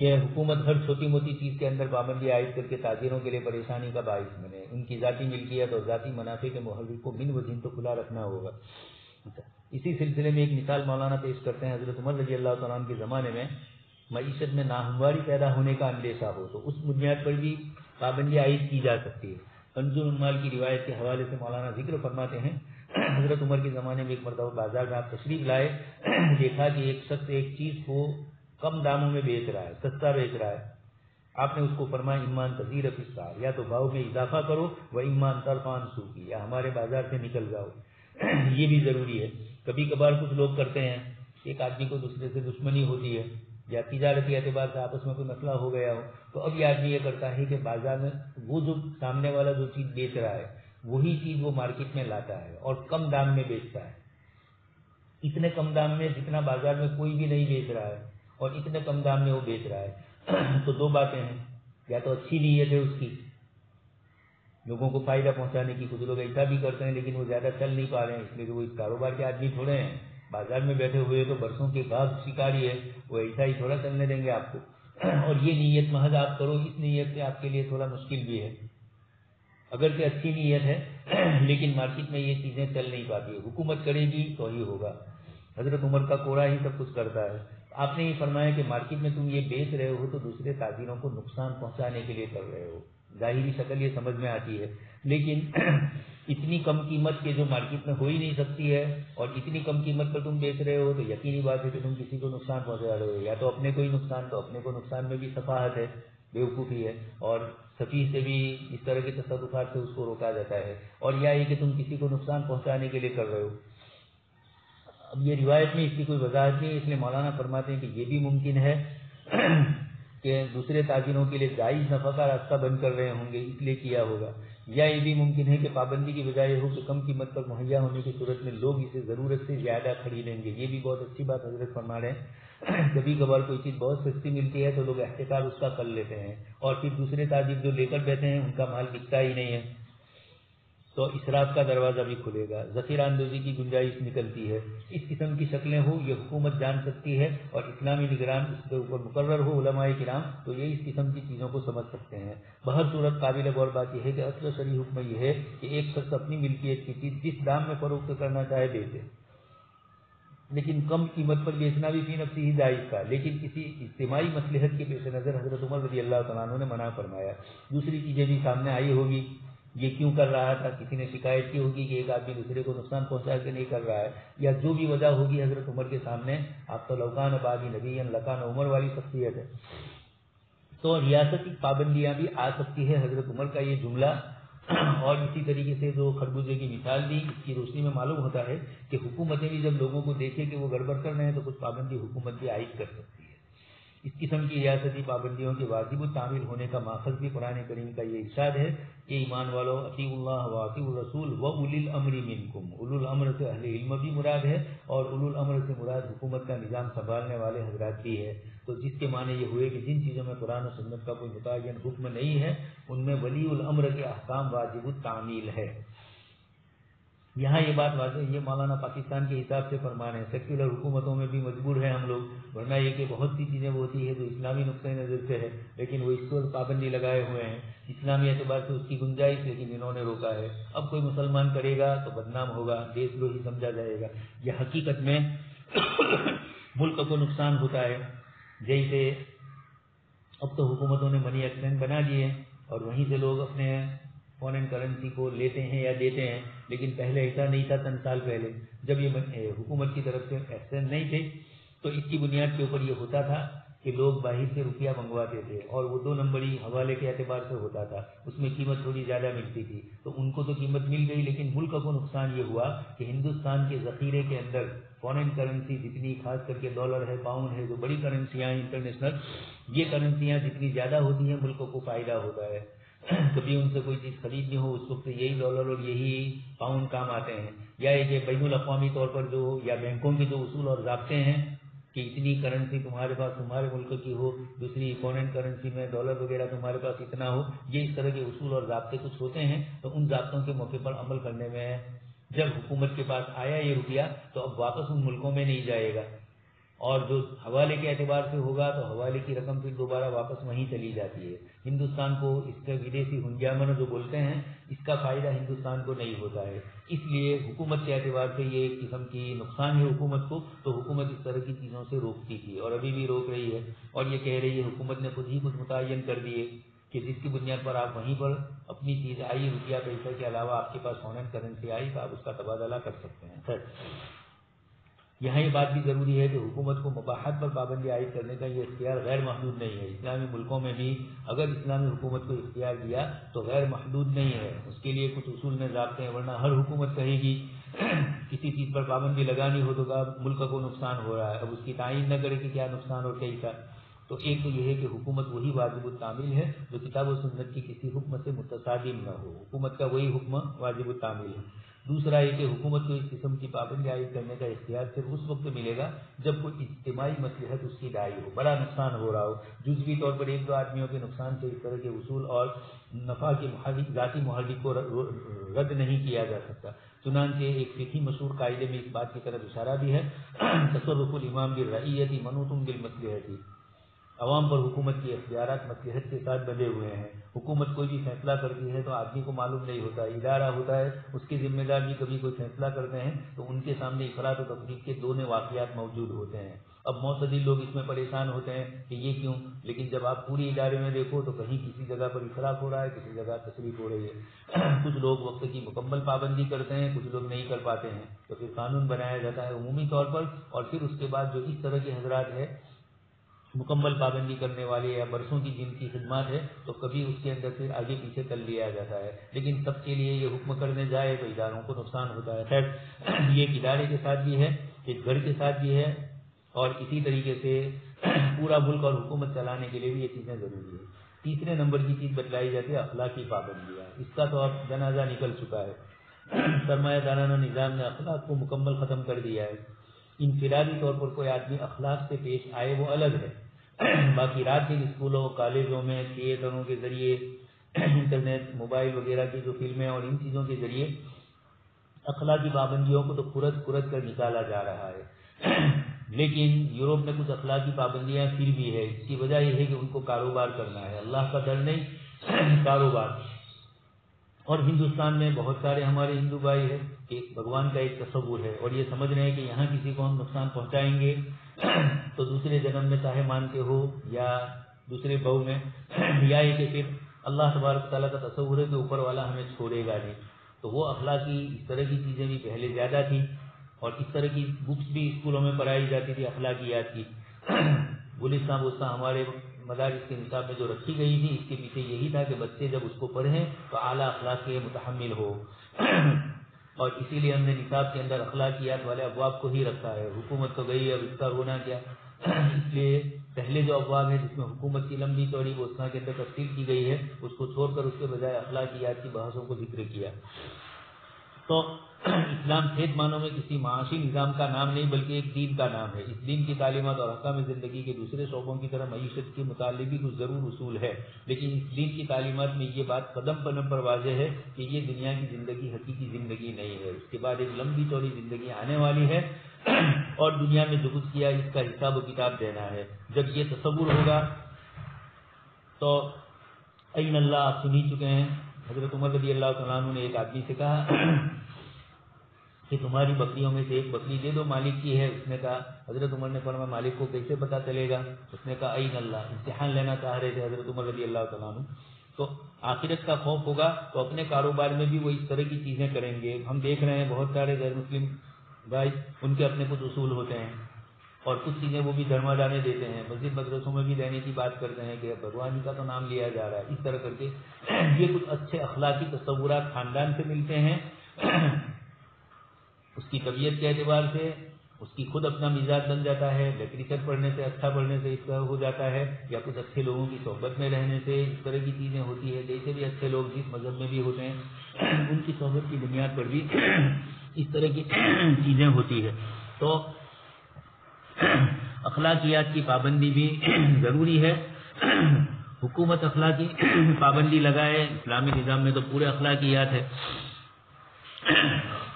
کہ حکومت ہر چھوٹی موٹی چیز کے اندر پابندی عائد کر کے تاجروں کے لیے پریشانی کا باعث بنے. ان کی ذاتی ملکیت اور ذاتی منافع کے محرک کو من وجہ تو کھلا رکھنا ہوگا. اسی سلسلے میں ایک مثال مولانا پیش کرتے ہیں. حضرت عمر رضی اللہ تعالیٰ عنہ کے زمانے میں معیشت میں ناہمواری پیدا ہونے کا اندیشہ ہو تو اس بنیاد پر بھی پابندی عائد کی جا سکتی ہے. کنز المال کی روایت کے حوالے سے مولانا ذکر فرماتے ہیں حضرت عمر کے زمانے میں ایک مرتبہ بازار میں آپ تشریف لائے, دیکھا کہ ایک شخص ایک چیز کو کم داموں میں بیچ رہا ہے, سستا بیچ رہا ہے. آپ نے اس کو فرمایا ایمان تزیر فی السعر, یا تو بھاؤ میں اضافہ کرو و ایمان ترفان سوقی, یا ہمارے بازار سے نکل جاؤ. یہ بھی ضروری ہے. کبھی کبھار کچھ لوگ کرتے ہیں, ایک آدمی کو دوسرے سے دشمنی ہوتی ہے یا تجارتی اعتبار سے آپس میں کوئی مسئلہ ہو گیا ہو, تو اب یہ آدمی یہ کرتا ہے کہ بازار میں وہ جو سامنے والا جو چیز بیچ رہا ہے وہی چیز وہ مارکیٹ میں لاتا ہے اور کم دام میں بیچتا ہے. اتنے کم دام میں جتنا بازار میں کوئی بھی نہیں بیچ رہا ہے اور اتنے کم دام میں وہ بیچ رہا ہے. تو دو باتیں ہیں, یا تو اچھی نیت ہے اس کی لوگوں کو فائدہ پہنچانے کی. کچھ لوگ ایسا بھی کرتے ہیں لیکن وہ زیادہ چل نہیں پا رہے ہیں اس لیے کہ وہ اس کاروبار کے آدمی تھوڑے ہیں, بازار میں بیٹھے ہوئے تو برسوں کے بعد شکاری ہے, وہ ایسا ہی تھوڑا چلنے دیں گے آپ کو. اور یہ نیت محض آپ کرو, اس نیت سے آپ کے لیے تھوڑا مشکل بھی ہے. اگر کہ اچھی نیت ہے لیکن مارکیٹ میں یہ چیزیں چل نہیں پاتی. حکومت کرے گی تو ہی ہوگا. حضرت عمر کا کوڑا ہی سب کچھ کرتا ہے. آپ نے یہ فرمایا کہ مارکیٹ میں تم یہ بیچ رہے ہو تو دوسرے تاجروں کو نقصان پہنچانے کے لیے کر رہے ہو. ظاہری شکل یہ سمجھ میں آتی ہے, لیکن اتنی کم قیمت کے جو مارکیٹ میں ہو ہی نہیں سکتی ہے اور اتنی کم قیمت پر تم بیچ رہے ہو تو یقینی بات ہے کہ تم کسی کو نقصان پہنچا رہے ہو. یا تو اپنے کو ہی نقصان, تو اپنے کو نقصان میں بھی سفاہت ہے, بیوقوفی ہے, اور سفیہ سے بھی اس طرح کے تصرفات سے اس کو روکا جاتا ہے. اور یا یہ کہ تم کسی کو نقصان پہنچانے کے لیے کر رہے ہو. اب یہ روایت میں اس کی کوئی وضاحت نہیں ہے, اس لیے مولانا فرماتے ہیں کہ یہ بھی ممکن ہے کہ دوسرے تاجروں کے لیے جائز نفع کا راستہ بند کر رہے ہوں گے اس لیے کیا ہوگا. یا یہ بھی ممکن ہے کہ پابندی کی بجائے ہو کہ کم قیمت پر مہیا ہونے کی صورت میں لوگ اسے ضرورت سے زیادہ خریدیں گے. یہ بھی بہت اچھی بات حضرت فرما رہے ہیں. کبھی کبھار کوئی چیز بہت سستی ملتی ہے تو لوگ احتکار اس کا کر لیتے ہیں اور پھر دوسرے تاجر جو لے کر بیٹھے ہیں ان کا مال بکتا ہی نہیں ہے, تو اسراف کا دروازہ بھی کھلے گا, ذخیرہ اندوزی کی گنجائش نکلتی ہے. اس قسم کی شکلیں ہو یہ حکومت جان سکتی ہے اور اسلامی نگران اس کے اوپر مقرر ہو علماء کرام تو یہ اس قسم کی چیزوں کو سمجھ سکتے ہیں. بہر صورت قابل غور بات یہ ہے کہ اصل شرعی حکم یہ ہے کہ ایک شخص اپنی ملکیت کی چیز جس دام میں فروخت کرنا چاہے بیچے, لیکن کم قیمت پر بیچنا بھی فی نفسی ہی جائز تھا, لیکن کسی اجتماعی مصلحت کے پیش نظر حضرت عمر رضی اللہ تعالیٰ عنہ نے منع فرمایا. دوسری چیزیں بھی سامنے آئی ہوگی, یہ کیوں کر رہا تھا, کسی نے شکایت کی ہوگی کہ ایک آدمی دوسرے کو نقصان پہنچا کے نہیں کر رہا ہے, یا جو بھی وجہ ہوگی حضرت عمر کے سامنے, آپ تو لوکان بعدی نبی لکان عمر والی شخصیت ہے, تو ریاستی پابندیاں بھی آ سکتی ہے. حضرت عمر کا یہ جملہ اور اسی طریقے سے جو خربوزے کی مثال دی اس کی روشنی میں معلوم ہوتا ہے کہ حکومتیں بھی جب لوگوں کو دیکھیں کہ وہ گڑبڑ کر رہے ہیں تو کچھ پابندی حکومت بھی عائد کر سکتی ہے. اس قسم کی ریاستی پابندیوں کے واجب التعمیل ہونے کا ماخذ بھی قرآن کریم کا یہ ارشاد ہے کہ ایمان والو اطیعوا اللہ و اطیعوا الرسول و اولی الامر منکم. اولو الامر سے اہل علم بھی مراد ہے اور اولو الامر سے مراد حکومت کا نظام سنبھالنے والے حضرات بھی ہے. تو جس کے معنی یہ ہوئے کہ جن چیزوں میں قرآن و سنت کا کوئی متعین حکم نہیں ہے ان میں ولی الامر کے احکام واجب التعمیل ہے. یہاں یہ بات واضح, یہ مولانا پاکستان کے حساب سے فرما رہے ہیں. سیکولر حکومتوں میں بھی مجبور ہیں ہم لوگ, ورنہ یہ کہ بہت سی چیزیں ہوتی ہے جو اسلامی نقطۂ نظر سے ہے لیکن وہ اس پر پابندی لگائے ہوئے ہیں اسلامی اعتبار سے اس کی گنجائش, لیکن انہوں نے روکا ہے. اب کوئی مسلمان کرے گا تو بدنام ہوگا, دیش لو ہی سمجھا جائے گا. یہ حقیقت میں ملک کو نقصان ہوتا ہے. جیسے اب تو حکومتوں نے منی ایکسچینج بنا دیے اور وہیں سے لوگ اپنے فارن کرنسی کو لیتے ہیں یا دیتے ہیں, لیکن پہلے ایسا نہیں تھا. 3 سال پہلے جب یہ حکومت کی طرف سے ایکسچینج نہیں تھے تو اس کی بنیاد کے اوپر یہ ہوتا تھا کہ لوگ باہر سے روپیہ منگواتے تھے اور وہ 2 نمبری حوالے کے اعتبار سے ہوتا تھا, اس میں قیمت تھوڑی زیادہ ملتی تھی. تو ان کو تو قیمت مل گئی لیکن ملک کو نقصان یہ ہوا کہ ہندوستان کے ذخیرے کے اندر فارن کرنسی جتنی, خاص کر کے ڈالر ہے, پاؤنڈ ہے, جو بڑی کرنسیاں ہیں انٹرنیشنل, یہ کرنسیاں جتنی زیادہ ہوتی ہیں ملکوں کو فائدہ ہوتا ہے. کبھی ان سے کوئی چیز خریدنی ہو اس وقت یہی ڈالر اور یہی پاؤنڈ کام آتے ہیں. یا یہ بین الاقوامی طور پر جو یا بینکوں کے جو اصول اور ضابطے ہیں کہ اتنی کرنسی تمہارے پاس تمہارے ملک کی ہو, دوسری فارن کرنسی میں ڈالر وغیرہ تمہارے پاس اتنا ہو, یہ اس طرح کے اصول اور ضابطے کچھ ہوتے ہیں. تو ان ضابطوں کے موقع پر عمل کرنے میں جب حکومت کے پاس آیا یہ روپیہ تو اب واپس ان ملکوں میں نہیں جائے گا اور جو حوالے کے اعتبار سے ہوگا تو حوالے کی رقم پھر دوبارہ واپس وہیں چلی جاتی ہے. ہندوستان کو اس کے ودیسی ہنجامن جو بولتے ہیں اس کا فائدہ ہندوستان کو نہیں ہوتا ہے. اس لیے حکومت کے اعتبار سے یہ ایک قسم کی نقصان ہے حکومت کو. تو حکومت اس طرح کی چیزوں سے روکتی تھی اور ابھی بھی روک رہی ہے اور یہ کہہ رہی ہے حکومت نے خود ہی کچھ متعین کر دیے کہ جس کی بنیاد پر آپ وہیں پر اپنی چیز آئی روپیہ پیسہ کے علاوہ آپ کے پاس فارن کرنسی آئی تو آپ اس کا تبادلہ کر سکتے ہیں. سر یہاں یہ بات بھی ضروری ہے کہ حکومت کو مباحث پر پابندی عائد کرنے کا یہ اختیار غیر محدود نہیں ہے. اسلامی ملکوں میں بھی اگر اسلامی حکومت کو اختیار دیا تو غیر محدود نہیں ہے. اس کے لیے کچھ اصول میں ضابطے ہیں ورنہ ہر حکومت کہے گی کسی چیز پر پابندی لگانی ہو تو ملک کو نقصان ہو رہا ہے. اب اس کی تعین نہ کرے کہ کیا نقصان اور کیسا. تو ایک تو یہ ہے کہ حکومت وہی واجب التعمیل ہے جو کتاب و سنت کی کسی حکم سے متصادم نہ ہو. حکومت کا وہی حکم واجب التعمیل ہے. دوسرا یہ کہ حکومت کو اس قسم کی پابندی عائد کرنے کا اختیار صرف اس وقت ملے گا جب کوئی اجتماعی مصلحت اس کی داعی ہو, بڑا نقصان ہو رہا ہو. جزوی طور پر ایک دو آدمیوں کے نقصان سے اس طرح کے اصول اور نفع کے محرک ذاتی محرک کو رد نہیں کیا جا سکتا. چنانچہ ایک فقہی مشہور قاعدے میں اس بات کی طرف اشارہ بھی ہے تصرف الامام بالرعیت منوط بالمصلحت. عوام پر حکومت کی اختیارات مصلحت کے ساتھ بندھے ہوئے ہیں. حکومت کوئی بھی فیصلہ کرتی ہے تو آدمی کو معلوم نہیں ہوتا. ادارہ ہوتا ہے اس کے ذمہ دار بھی کبھی کوئی فیصلہ کرتے ہیں تو ان کے سامنے افراط و تفریط کے دونوں واقعات موجود ہوتے ہیں. اب معتدل لوگ اس میں پریشان ہوتے ہیں کہ یہ کیوں, لیکن جب آپ پوری ادارے میں دیکھو تو کہیں کسی جگہ پر افراط ہو رہا ہے, کسی جگہ تشریف ہو رہی ہے. کچھ لوگ وقت کی مکمل پابندی کرتے ہیں, کچھ لوگ نہیں کر پاتے ہیں. تو پھر قانون بنایا جاتا ہے عمومی طور پر اور پھر اس کے بعد جو اس طرح کے حضرات ہے مکمل پابندی کرنے والے یا برسوں کی جن کی خدمات ہے تو کبھی اس کے اندر پھر آگے پیچھے کر لیا جاتا ہے. لیکن سب کے لیے یہ حکم کرنے جائے تو اداروں کو نقصان ہوتا ہے. خیر یہ ایک ادارے کے ساتھ بھی ہے, ایک گھر کے ساتھ بھی ہے اور اسی طریقے سے پورا ملک اور حکومت چلانے کے لیے بھی یہ چیزیں ضروری ہے. تیسرے نمبر کی چیز بتلائی جاتی ہے اخلاقی پابندیاں. اس کا تو اب جنازہ نکل چکا ہے. سرمایہ دارانہ نظام نے اخلاق کو مکمل ختم کر دیا ہے. انفرادی طور پر کوئی آدمی اخلاق سے پیش آئے وہ الگ ہے, باقی رات کے اسکولوں کالجوں میں تھیٹروں کے ذریعے انٹرنیٹ موبائل وغیرہ کی جو فلمیں اور ان چیزوں کے ذریعے اخلاقی پابندیوں کو تو کھرد کر نکالا جا رہا ہے. لیکن یورپ میں کچھ اخلاقی پابندیاں پھر بھی ہے. اس کی وجہ یہ ہے کہ ان کو کاروبار کرنا ہے, اللہ کا ڈر نہیں کاروبار. اور ہندوستان میں بہت سارے ہمارے ہندو بھائی ہیں کہ بھگوان کا ایک تصور ہے اور یہ سمجھ رہے ہیں کہ یہاں کسی کو ہم نقصان پہنچائیں گے تو دوسرے جنم میں چاہے مانتے ہو یا دوسرے بہو میں یا یہ کہ پھر اللہ تبارک تعالیٰ کا تصور ہے کہ اوپر والا ہمیں چھوڑے گا نہیں. تو وہ اخلاقی اس طرح کی چیزیں بھی پہلے زیادہ تھیں اور اس طرح کی بکس بھی اسکولوں میں پڑھائی جاتی تھی اخلاقیات کی. گلستان بولتا ہمارے مدارس کے نصاب میں جو رکھی گئی تھی اس کے پیچھے یہی تھا کہ بچے جب اس کو پڑھیں تو اعلیٰ اخلاق کے متحمل ہو اور اسی لیے ہم نے نصاب کے اندر اخلاقیات والے ابواب کو ہی رکھا ہے. حکومت تو گئی, اب اس کا رونا کیا. اس لیے پہلے جو ابواب ہے جس میں حکومت کی لمبی چوڑی گوشتہ کے اندر تفصیل کی گئی ہے اس کو چھوڑ کر اس کے بجائے اخلاقیات کی بحثوں کو ذکر کیا. تو اسلام صحت معنوں میں کسی معاشی نظام کا نام نہیں بلکہ ایک دین کا نام ہے. اس دین کی تعلیمات اور احکام زندگی کے دوسرے شعبوں کی طرح معیشت کے متعلق بھی کچھ ضرور اصول ہے, لیکن اس دین کی تعلیمات میں یہ بات قدم قدم پر واضح ہے کہ یہ دنیا کی زندگی حقیقی زندگی نہیں ہے. اس کے بعد ایک لمبی چوڑی زندگی آنے والی ہے اور دنیا میں جو کچھ کیا اس کا حساب و کتاب دینا ہے. جب یہ تصور ہوگا تو این اللہ آپ سن ہی چکے ہیں. حضرت عمر رضی اللہ تعالیٰ عنہ نے ایک آدمی سے کہا کہ تمہاری بکریوں میں سے ایک بکری دے دو, مالک کی ہے. اس نے کہا, حضرت عمر نے فرمایا مالک کو کیسے پتہ چلے گا؟ اس نے کہا این اللہ. امتحان لینا چاہ رہے تھے حضرت عمر رضی اللہ تعالیٰ عنہ. تو آخرت کا خوف ہوگا تو اپنے کاروبار میں بھی وہ اس طرح کی چیزیں کریں گے. ہم دیکھ رہے ہیں بہت سارے غیر مسلم بھائی ان کے اپنے کچھ اصول ہوتے ہیں اور کچھ چیزیں وہ بھی دھرما جانے دیتے ہیں. مسجد مدرسوں میں بھی دینے کی بات کرتے ہیں کہ بھگوان کا تو نام لیا جا رہا ہے. اس طرح کر کے یہ کچھ اچھے اخلاقی تصورات خاندان سے ملتے ہیں, اس کی طبیعت کے اعتبار سے اس کی خود اپنا مزاج بن جاتا ہے. لٹریچر پڑھنے سے اچھا پڑھنے سے اس طرح ہو جاتا ہے, یا کچھ اچھے لوگوں کی صحبت میں رہنے سے اس طرح کی چیزیں ہوتی ہے. جیسے بھی اچھے لوگ جس مذہب میں بھی ہوتے ہیں ان کی صحبت کی بنیاد پر بھی اس طرح کی چیزیں ہوتی ہے. تو اخلاقیات کی پابندی بھی ضروری ہے. حکومت اخلاقی پابندی لگائے. اسلامی نظام میں تو پورے اخلاقیات ہے.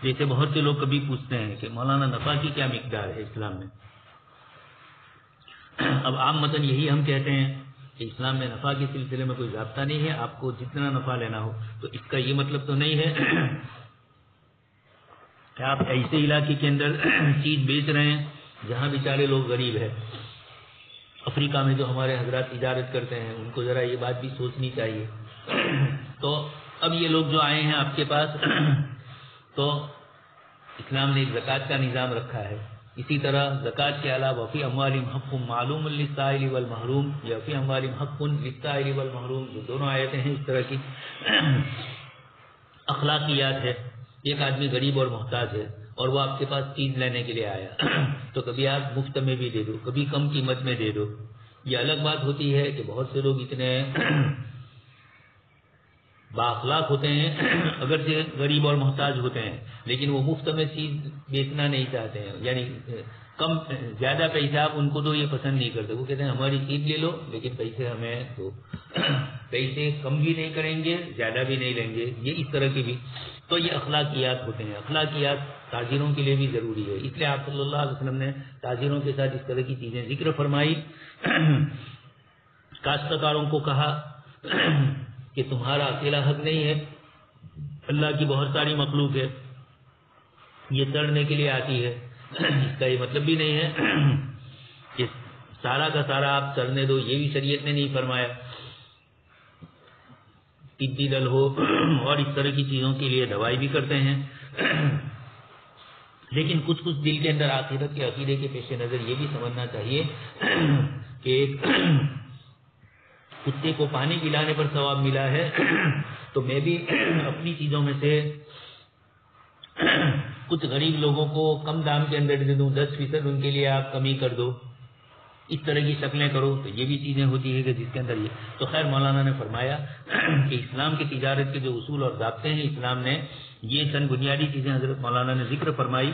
جیسے بہت سے لوگ کبھی پوچھتے ہیں کہ مولانا نفع کی کیا مقدار ہے اسلام میں, اب عام متن یہی ہم کہتے ہیں کہ اسلام میں نفع کے سلسلے میں کوئی ضابطہ نہیں ہے، آپ کو جتنا نفع لینا ہو، تو اس کا یہ مطلب تو نہیں ہے کہ آپ ایسے علاقے کے اندر چیز بیچ رہے ہیں جہاں بیچارے لوگ غریب ہیں۔ افریقہ میں جو ہمارے حضرات تجارت کرتے ہیں ان کو ذرا یہ بات بھی سوچنی چاہیے۔ تو اب یہ لوگ جو آئے ہیں آپ کے پاس، تو اسلام نے ایک زکوٰۃ کا نظام رکھا ہے، اسی طرح زکوٰۃ کے علاوہ فی اموالہم حق معلوم للسائل والمحروم یا فی اموالہم حق للسائل والمحروم، جو دونوں آیتیں ہیں اس طرح کی اخلاقیات ہے۔ ایک آدمی غریب اور محتاج ہے اور وہ آپ کے پاس چیز لینے کے لیے آیا، تو کبھی آپ مفت میں بھی دے دو، کبھی کم قیمت میں دے دو۔ یہ الگ بات ہوتی ہے کہ بہت سے لوگ اتنے بااخلاق ہوتے ہیں، اگرچہ غریب اور محتاج ہوتے ہیں، لیکن وہ مفت میں چیز بیچنا نہیں چاہتے ہیں، یعنی کم زیادہ پیسہ آپ ان کو تو یہ پسند نہیں کرتے، وہ کہتے ہیں ہماری چیز لے لو لیکن پیسے ہمیں دو، پیسے کم بھی نہیں کریں گے زیادہ بھی نہیں لیں گے، یہ اس طرح کی بھی۔ تو یہ اخلاقیات ہوتے ہیں، اخلاقیات تاجروں کے لیے بھی ضروری ہے، اس لیے آپ صلی اللہ علیہ وسلم نے تاجروں کے ساتھ اس طرح کی چیزیں ذکر فرمائی۔ کاشتکاروں کو کہا کہ تمہارا اکیلا حق نہیں ہے، اللہ کی بہت ساری مخلوق ہے، یہ چڑھنے کے لیے آتی ہے، اس کا یہ مطلب بھی نہیں ہے کہ سارا کا سارا آپ چڑھنے دو، یہ بھی شریعت نے نہیں فرمایا۔ طبی دل ہو اور اس طرح کی چیزوں کے لیے دوائی بھی کرتے ہیں، لیکن کچھ دل کے اندر آخرت کے عقیدے کے پیش نظر یہ بھی سمجھنا چاہیے کہ ایک کتے کو پانی پلانے پر ثواب ملا ہے، تو میں بھی اپنی چیزوں میں سے کچھ غریب لوگوں کو کم دام کے اندر دے دوں، 10% ان کے لیے آپ کمی کر دو، اس طرح کی شکلیں کرو، تو یہ بھی چیزیں ہوتی ہے کہ جس کے اندر یہ۔ تو خیر مولانا نے فرمایا کہ اسلام کی تجارت کے جو اصول اور ضابطے ہیں، اسلام نے یہ چند بنیادی چیزیں حضرت مولانا نے ذکر فرمائی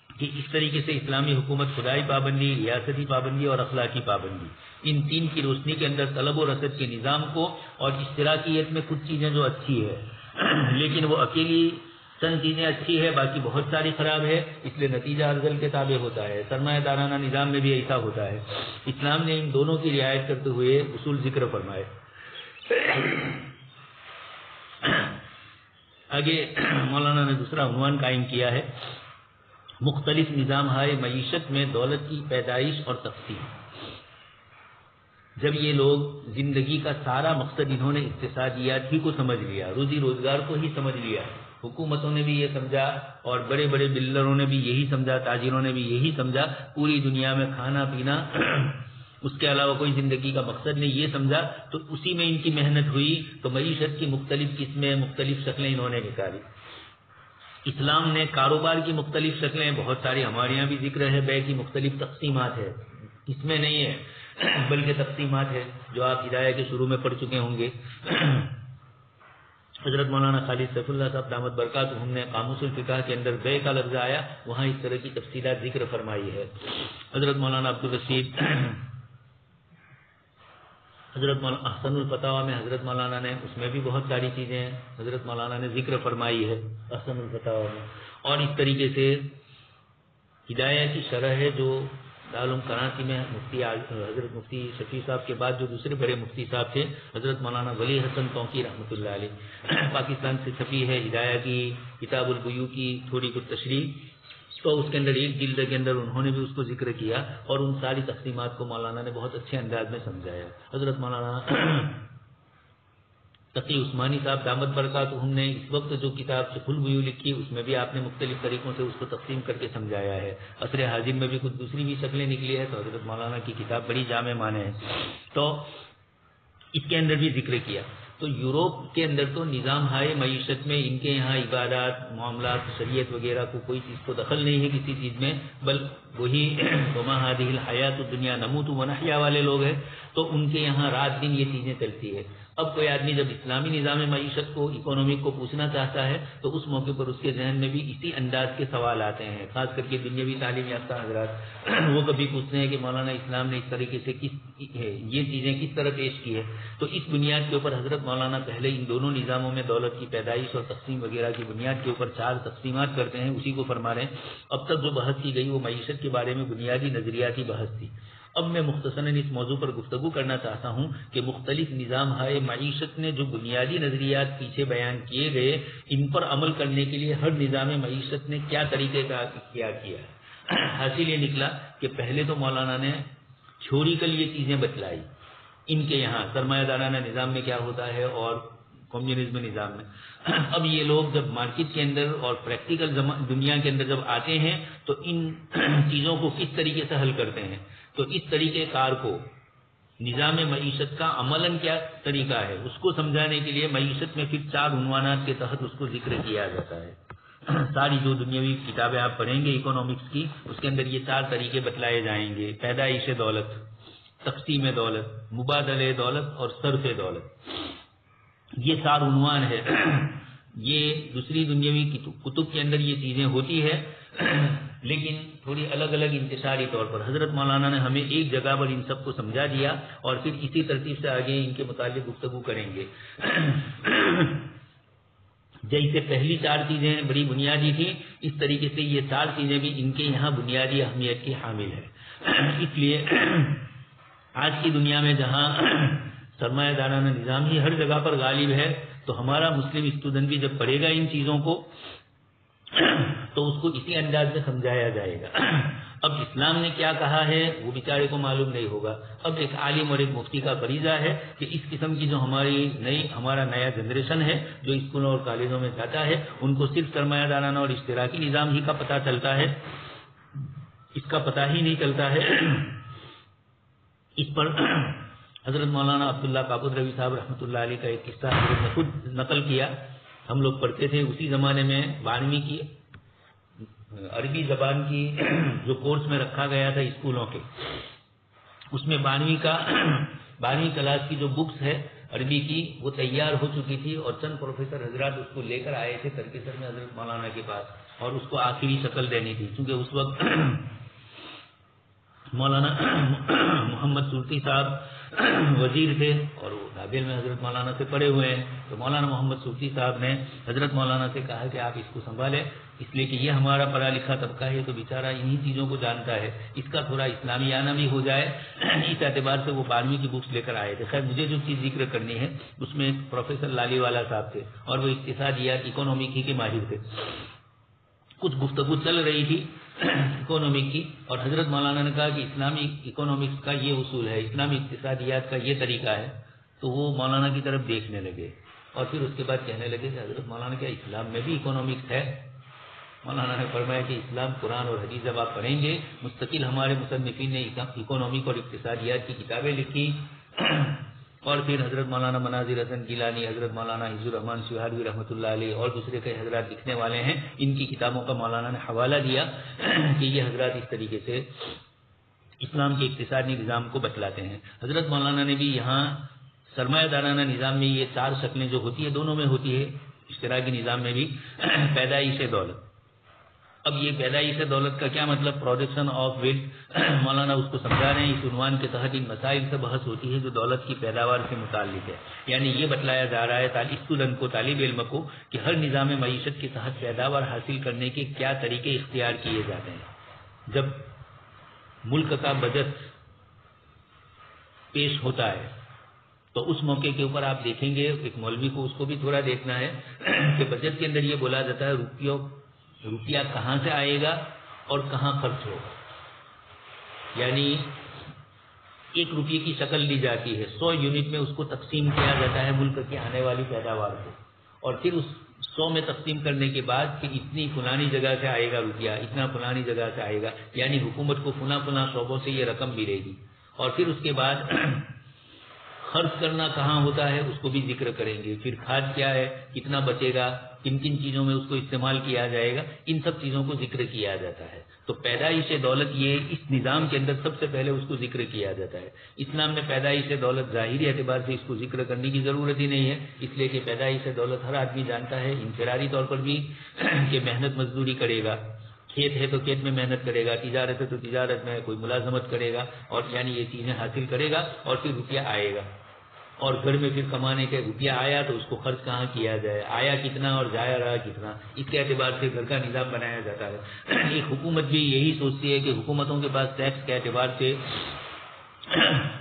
کہ اس طریقے سے اسلامی حکومت خدائی پابندی، ریاستی پابندی اور اخلاقی پابندی، ان تین کی روشنی کے اندر طلب و رسد کے نظام کو، اور اشتراکیت میں کچھ چیزیں جو اچھی ہے لیکن وہ اکیلی چند چیزیں اچھی ہے باقی بہت ساری خراب ہے، اس لیے نتیجہ ارذل کے تابع ہوتا ہے۔ سرمایہ دارانہ نظام میں بھی ایسا ہوتا ہے۔ اسلام نے ان دونوں کی رعایت کرتے ہوئے اصول ذکر فرمائے۔ آگے مولانا نے دوسرا عنوان قائم کیا ہے، مختلف نظام ہائے معیشت میں دولت کی پیدائش اور تقسیم۔ جب یہ لوگ زندگی کا سارا مقصد انہوں نے اقتصادیات ہی کو سمجھ لیا، روزی روزگار کو ہی سمجھ لیا، حکومتوں نے بھی یہ سمجھا اور بڑے بڑے بلڈروں نے بھی یہی سمجھا، تاجروں نے بھی یہی سمجھا، پوری دنیا میں کھانا پینا اس کے علاوہ کوئی زندگی کا مقصد نہیں، یہ سمجھا، تو اسی میں ان کی محنت ہوئی، تو معیشت کی مختلف قسمیں، مختلف شکلیں انہوں نے نکالی۔ اسلام نے کاروبار کی مختلف شکلیں بہت ساری، ہمارے یہاں بھی ذکر ہے، بے کی مختلف تقسیمات ہے، اس میں نہیں ہے بلکہ تقسیمات ہے جو آپ ہدایہ کے شروع میں پڑھ چکے ہوں گے۔ حضرت مولانا خالد سیف اللہ صاحب دامت برکاتہم نے قاموس الفقہ کے اندر بے کا لفظ آیا، وہاں اس طرح کی تفصیلات ذکر فرمائی ہے۔ حضرت مولانا عبدالرشید حضرت مولانا احسن الفتاوی میں حضرت مولانا نے اس میں بھی بہت ساری چیزیں حضرت مولانا نے ذکر فرمائی ہے احسن الفتاوی میں، اور اس طریقے سے ہدایہ کی شرح ہے جو دارالعلوم کراچی میں مفتی حضرت مفتی شفیع صاحب کے بعد جو دوسرے بڑے مفتی صاحب تھے حضرت مولانا ولی حسن تونکی رحمۃ اللہ علیہ، پاکستان سے چھپی ہے ہدایہ کی کتاب البیوع کی تھوڑی کچھ تشریح، تو اس کے اندر ایک جلد کے اندر انہوں نے بھی اس کو ذکر کیا اور ان ساری تقسیمات کو مولانا نے بہت اچھے انداز میں سمجھایا۔ حضرت مولانا تقی عثمانی صاحب دامت برکاتہم نے اس وقت جو کتاب شفل البیوع لکھی اس میں بھی آپ نے مختلف طریقوں سے اس کو تقسیم کر کے سمجھایا ہے۔ عصر حاضر میں بھی کچھ دوسری بھی شکلیں نکلی ہے، تو حضرت مولانا کی کتاب بڑی جامع معنی ہے، تو اس کے اندر بھی ذکر کیا۔ تو یوروپ کے اندر تو نظام ہائے معیشت میں ان کے یہاں عبادات، معاملات، شریعت وغیرہ کو کوئی چیز کو دخل نہیں ہے کسی چیز میں، بل وہی وما هذه الحیات الدنیا نموت ونحیا والے لوگ ہیں، تو ان کے یہاں رات دن یہ چیزیں چلتی ہے۔ اب کوئی آدمی جب اسلامی نظام معیشت کو، اکونومک کو پوچھنا چاہتا ہے تو اس موقع پر اس کے ذہن میں بھی اسی انداز کے سوال آتے ہیں، خاص کر کے دنیاوی تعلیم یافتہ حضرات وہ کبھی پوچھتے ہیں کہ مولانا اسلام نے اس طریقے سے یہ چیزیں کس طرح پیش کی ہے، تو اس بنیاد کے اوپر حضرت مولانا پہلے ان دونوں نظاموں میں دولت کی پیدائش اور تقسیم وغیرہ کی بنیاد کے اوپر 4 تقسیمات کرتے ہیں، اسی کو فرما رہے ہیں۔ اب تک جو بحث کی گئی وہ معیشت کے بارے میں بنیادی نظریاتی بحث تھی، اب میں مختصراً اس موضوع پر گفتگو کرنا چاہتا ہوں کہ مختلف نظام ہائے معیشت نے جو بنیادی نظریات پیچھے بیان کیے گئے، ان پر عمل کرنے کے لیے ہر نظام معیشت نے کیا طریقے کا اختیار کیا ہے۔ حاصل یہ نکلا کہ پہلے تو مولانا نے تھیوریکل یہ چیزیں بتلائی، ان کے یہاں سرمایہ دارانہ نظام میں کیا ہوتا ہے اور کمیونزم نظام میں۔ اب یہ لوگ جب مارکیٹ کے اندر اور پریکٹیکل دنیا کے اندر جب آتے ہیں تو ان چیزوں کو کس طریقے سے حل کرتے ہیں، تو اس طریقے کار کو نظام معیشت کا عملاً کیا طریقہ ہے اس کو سمجھانے کے لیے معیشت میں پھر 4 عنوانات کے تحت اس کو ذکر کیا جاتا ہے۔ ساری جو دنیاوی کتابیں آپ پڑھیں گے اکنامکس کی، اس کے اندر یہ 4 طریقے بتلائے جائیں گے: پیدائش دولت، تقسیم دولت، مبادلہ دولت اور صرف دولت۔ یہ 4 عنوان ہے۔ یہ دوسری دنیاوی کتب کے اندر یہ چیزیں ہوتی ہے، لیکن تھوڑی الگ الگ انتشاری طور پر۔ حضرت مولانا نے ہمیں ایک جگہ پر ان سب کو سمجھا دیا اور پھر اسی ترتیب سے آگے ان کے متعلق گفتگو کریں گے۔ جیسے پہلی 4 چیزیں بڑی بنیادی تھیں، اس طریقے سے یہ 4 چیزیں بھی ان کے یہاں بنیادی اہمیت کی حامل ہے۔ اس لیے آج کی دنیا میں جہاں سرمایہ دارانہ نظام ہی ہر جگہ پر غالب ہے، تو ہمارا مسلم اسٹوڈنٹ بھی جب پڑھے گا ان چیزوں کو تو اس کو اسی انداز سے سمجھایا جائے گا۔ اب اسلام نے کیا کہا ہے وہ بیچارے کو معلوم نہیں ہوگا۔ اب ایک عالم اور ایک مفتی کا فریضہ ہے کہ اس قسم کی جو ہمارا نیا جنریشن ہے جو اسکولوں اور کالجوں میں جاتا ہے، ان کو صرف سرمایہ دارانہ اور اشتراکی نظام ہی کا پتہ چلتا ہے، اس کا پتہ ہی نہیں چلتا ہے۔ اس پر حضرت مولانا عبداللہ کاکڑ صاحب رحمۃ اللہ علیہ کا ایک قصہ حضرت نے خود نقل کیا۔ ہم لوگ پڑھتے تھے اسی زمانے میں 12ویں کی عربی زبان کی جو کورس میں رکھا گیا تھا اسکولوں کے، اس میں 12ویں کلاس کی جو بکس ہے عربی کی وہ تیار ہو چکی تھی، اور چند پروفیسر حضرات اس کو لے کر آئے تھے ترکیسر میں حضرت مولانا کے پاس، اور اس کو آخری شکل دینی تھی، کیونکہ اس وقت مولانا محمد سورتی صاحب وزیر تھے اور وہ بابل میں حضرت مولانا سے پڑھے ہوئے ہیں۔ تو مولانا محمد سورتی صاحب نے حضرت مولانا سے کہا کہ آپ اس کو سنبھالیں، اس لیے کہ یہ ہمارا پڑھا لکھا طبقہ ہے تو بیچارہ انہی چیزوں کو جانتا ہے، اس کا تھوڑا اسلامی آنا بھی ہو جائے۔ اس اعتبار سے وہ 12ویں کی بکس لے کر آئے تھے۔ خیر مجھے جو چیز ذکر کرنی ہے اس میں ایک پروفیسر لالی والا صاحب تھے اور وہ اقتصادیات اکنامک ہی کے ماہر تھے۔ کچھ گفتگو چل رہی تھی اکنامک کی، اور حضرت مولانا نے کہا کہ اسلامی اکنامکس کا یہ اصول ہے، اسلامی اقتصادیات کا یہ طریقہ ہے۔ تو وہ مولانا کی طرف دیکھنے لگے اور پھر اس کے بعد کہنے لگے کہ حضرت مولانا کیا اسلام میں بھی اکنامکس ہے؟ مولانا نے فرمایا کہ اسلام قرآن اور حدیث جب آپ پڑھیں گے، مستقل ہمارے مصنفین نے اکنامک اور اقتصادیات کی کتابیں لکھی، اور پھر حضرت مولانا مناظر حسن گیلانی، حضرت مولانا حفظ الرحمان سہاروی رحمۃ اللہ علیہ اور دوسرے کئی حضرات لکھنے والے ہیں، ان کی کتابوں کا مولانا نے حوالہ دیا کہ یہ حضرات اس طریقے سے اسلام کے اقتصادی نظام کو بتلاتے ہیں۔ حضرت مولانا نے بھی یہاں سرمایہ دارانہ نظام میں یہ 4 شکلیں جو ہوتی ہیں دونوں میں ہوتی ہے، اشتراکی نظام میں بھی پیدائش دولت۔ اب یہ پیدائش دولت کا کیا مطلب؟ Production of wealth. مولانا اس کو سمجھا رہے ہیں، اس عنوان کے تحت ان مسائل سے بحث ہوتی ہے جو دولت کی پیداوار سے متعلق ہے، یعنی یہ بتلایا جا رہا ہے اسٹوڈنٹ کو، طالب علم کو، کہ ہر نظام معیشت کے تحت پیداوار حاصل کرنے کے کیا طریقے اختیار کیے جاتے ہیں۔ جب ملک کا بجٹ پیش ہوتا ہے تو اس موقع کے اوپر آپ دیکھیں گے، ایک مولوی کو اس کو بھی تھوڑا دیکھنا ہے کہ بجٹ کے اندر یہ بولا جاتا ہے روپیہ کہاں سے آئے گا اور کہاں خرچ ہوگا، یعنی 1 روپے کی شکل لی جاتی ہے، 100 یونٹ میں اس کو تقسیم کیا جاتا ہے ملک کی آنے والی پیداوار کو، اور پھر اس 100 میں تقسیم کرنے کے بعد کہ اتنی فلانی جگہ سے آئے گا روپیہ، اتنا فلانی جگہ سے آئے گا، یعنی حکومت کو فلاں شعبوں سے یہ رقم ملے گی، اور پھر اس کے بعد خرچ کرنا کہاں ہوتا ہے اس کو بھی ذکر کریں گے، پھر کھاد کیا ہے، کتنا بچے گا، کن کن چیزوں میں اس کو استعمال کیا جائے گا، ان سب چیزوں کو ذکر کیا جاتا ہے۔ تو پیدائش دولت یہ اس نظام کے اندر سب سے پہلے اس کو ذکر کیا جاتا ہے۔ اسلام میں پیدائش دولت ظاہری اعتبار سے اس کو ذکر کرنے کی ضرورت ہی نہیں ہے، اس لیے کہ پیدائش دولت ہر آدمی جانتا ہے انفرادی طور پر بھی کہ محنت مزدوری کرے گا، کھیت ہے تو کھیت میں محنت کرے گا، تجارت ہے تو تجارت میں کوئی ملازمت کرے گا، اور یعنی یہ چیزیں حاصل کرے گا اور پھر روپیہ آئے گا، اور گھر میں پھر کمانے کے روپیہ آیا تو اس کو خرچ کہاں کیا جائے، آیا کتنا اور جایا رہا کتنا، اس کے اعتبار سے گھر کا نظام بنایا جاتا ہے۔ ایک حکومت بھی یہی سوچتی ہے کہ حکومتوں کے پاس ٹیکس کے اعتبار سے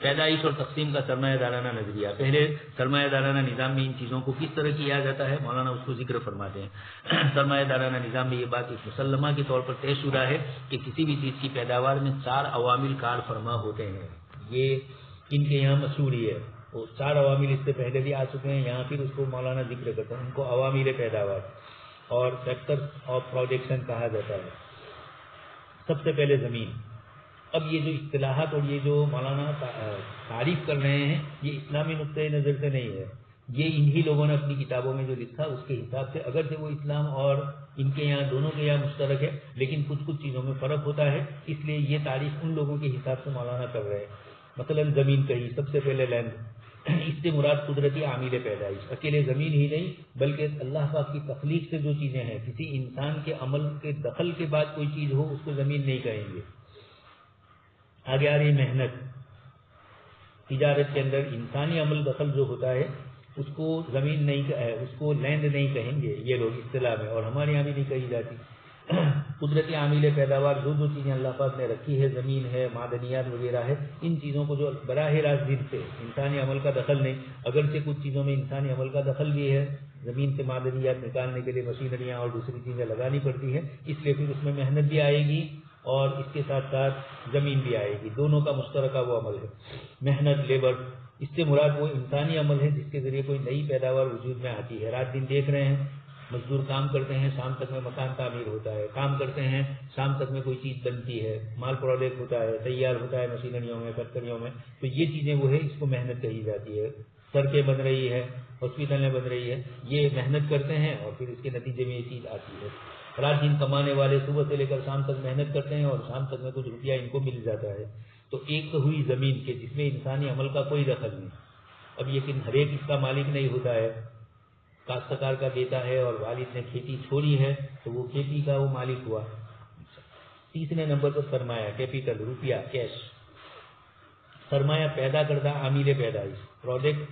پیدائش اور تقسیم کا سرمایہ دارانہ نظریہ. پہلے سرمایہ دارانہ نظام میں ان چیزوں کو کس طرح کیا جاتا ہے مولانا اس کو ذکر فرماتے ہیں. سرمایہ دارانہ نظام میں یہ بات ایک مسلمہ کے طور پر طے شدہ ہے کہ کسی بھی چیز کی پیداوار میں 4 عوامل کار فرما ہوتے ہیں. یہ ان کے یہاں مشہور ہی ہے. وہ 4 عوامل اس سے پہلے بھی آ چکے ہیں یہاں، پھر اس کو مولانا ذکر کرتے ہیں. ان کو عوامل پیداوار اور فیکٹر آف پروڈکشن کہا جاتا ہے. سب سے پہلے زمین. اب یہ جو اصطلاحات اور یہ جو مولانا تعریف کر رہے ہیں یہ اسلامی نقطۂ نظر سے نہیں ہے، یہ انہی لوگوں نے اپنی کتابوں میں جو لکھا اس کے حساب سے، اگرچہ وہ اسلام اور ان کے یہاں دونوں کے یہاں مشترک ہے لیکن کچھ چیزوں میں فرق ہوتا ہے، اس لیے یہ تعریف ان لوگوں کے حساب سے مولانا کر رہے ہیں. مثلا زمین کہی، سب سے پہلے لینڈ، اس سے مراد قدرتی عامل پیدائش. اکیلے زمین ہی نہیں بلکہ اللہ پاک کی تخلیق سے جو چیزیں ہیں، کسی انسان کے عمل کے دخل کے بعد کوئی چیز ہو اس کو زمین نہیں کہیں گے. آگے آ رہی محنت. تجارت کے اندر انسانی عمل دخل جو ہوتا ہے اس کو زمین نہیں، اس کو لینڈ نہیں کہیں گے یہ لوگ اصطلاح میں، اور ہمارے یہاں بھی نہیں کہی جاتی. قدرتی عامل پیداوار جو چیزیں اللہ پاک نے رکھی ہے، زمین ہے، معدنیات وغیرہ ہے، ان چیزوں کو جو براہ راست دن سے انسانی عمل کا دخل نہیں، اگرچہ کچھ چیزوں میں انسانی عمل کا دخل بھی ہے، زمین سے معدنیات نکالنے کے لیے مشینریاں اور دوسری چیزیں لگانی پڑتی ہیں، اس لیے پھر اس میں محنت بھی آئے گی اور اس کے ساتھ ساتھ زمین بھی آئے گی. دونوں کا مشترکہ وہ عمل ہے محنت، لیبر. اس سے مراد وہ انسانی عمل ہے جس کے ذریعے کوئی نئی پیداوار وجود میں آتی ہے. رات دن دیکھ رہے ہیں مزدور کام کرتے ہیں، شام تک میں مکان تعمیر ہوتا ہے، کام کرتے ہیں شام تک میں کوئی چیز بنتی ہے، مال پروڈکٹ ہوتا ہے، تیار ہوتا ہے مشینریوں میں، فیکٹریوں میں. تو یہ چیزیں وہ ہے، اس کو محنت کہی جاتی ہے. سڑکیں بن رہی ہے، ہاسپٹلیں بن رہی ہے، یہ محنت کرتے ہیں اور پھر اس کے نتیجے میں یہ چیز آتی ہے. رات دن کمانے والے صبح سے لے کر شام تک محنت کرتے ہیں اور شام تک میں کچھ روپیہ ان کو مل جاتا ہے. تو ایک تو ہوئی زمین کے جس میں انسانی عمل کا کوئی دخل نہیں. اب یہ ہر ایک اس کا مالک نہیں ہوتا ہے. کاشتکار کا بیٹا ہے اور والد نے کھیتی چھوڑی ہے تو وہ کھیتی کا وہ مالک ہوا. تیسرے نمبر پر سرمایہ، کیپیٹل، روپیہ، کیش. سرمایہ پیدا کردہ عامل پیدائش، پروڈکٹ،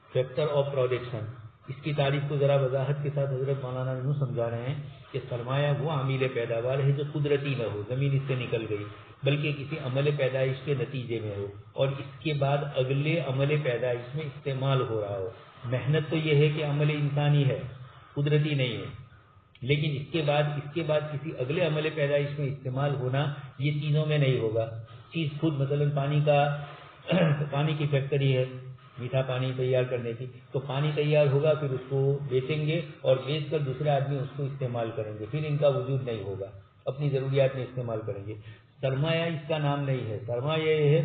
فیکٹر آف پروڈکشن. اس کی تعریف کو ذرا وضاحت کے ساتھ حضرت مولانا یوں سمجھا رہے ہیں کہ سرمایہ وہ عامل پیداوار ہے جو قدرتی نہ ہو، زمین اس سے نکل گئی، بلکہ کسی عمل پیدائش کے نتیجے میں ہو اور اس کے بعد اگلے عمل پیدائش میں استعمال ہو رہا ہو. محنت تو یہ ہے کہ عمل انسانی ہے، قدرتی نہیں ہے، لیکن اس کے بعد کسی اگلے عمل پیدائش میں استعمال ہونا یہ چیزوں میں نہیں ہوگا. چیز خود مثلا پانی کی فیکٹری ہے، میٹھا پانی تیار کرنے کی، تو پانی تیار ہوگا، پھر اس کو بیچیں گے اور بیچ کر دوسرے آدمی اس کو استعمال کریں گے، پھر ان کا وجود نہیں ہوگا، اپنی ضروریات میں استعمال کریں گے. سرمایہ اس کا نام نہیں ہے. سرمایہ یہ ہے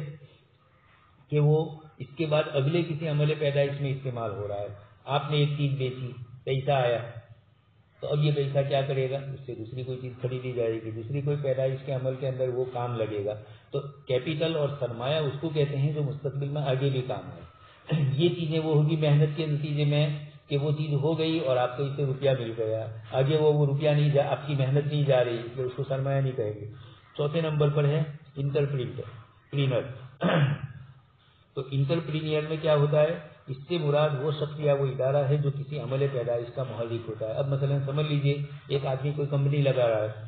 کہ وہ اس کے بعد اگلے کسی عمل پیدائش میں استعمال ہو رہا ہے. آپ نے ایک چیز بیچی، پیسہ آیا، تو اب یہ پیسہ کیا کرے گا؟ اس سے دوسری کوئی چیز خریدی جائے گی، دوسری کوئی پیدائش کے عمل کے اندر وہ کام لگے گا. تو کیپیٹل اور سرمایہ اس کو کہتے ہیں جو مستقبل میں آگے بھی کام ہے. یہ چیزیں وہ ہوگی محنت کے نتیجے میں کہ وہ چیز ہو گئی اور آپ کو اس سے روپیہ مل گیا، آگے وہ روپیہ نہیں آپ کی محنت نہیں جا رہی، اس لیے اس کو سرمایہ نہیں کہیں گے. چوتھے نمبر پر ہے انٹرپرینر. تو انٹرپرینئر میں کیا ہوتا ہے؟ اس سے مراد وہ شخص یا وہ ادارہ ہے جو کسی عمل پیدائش کا محرک ہوتا ہے. اب مثلا سمجھ لیجئے ایک آدمی کوئی کمپنی لگا رہا ہے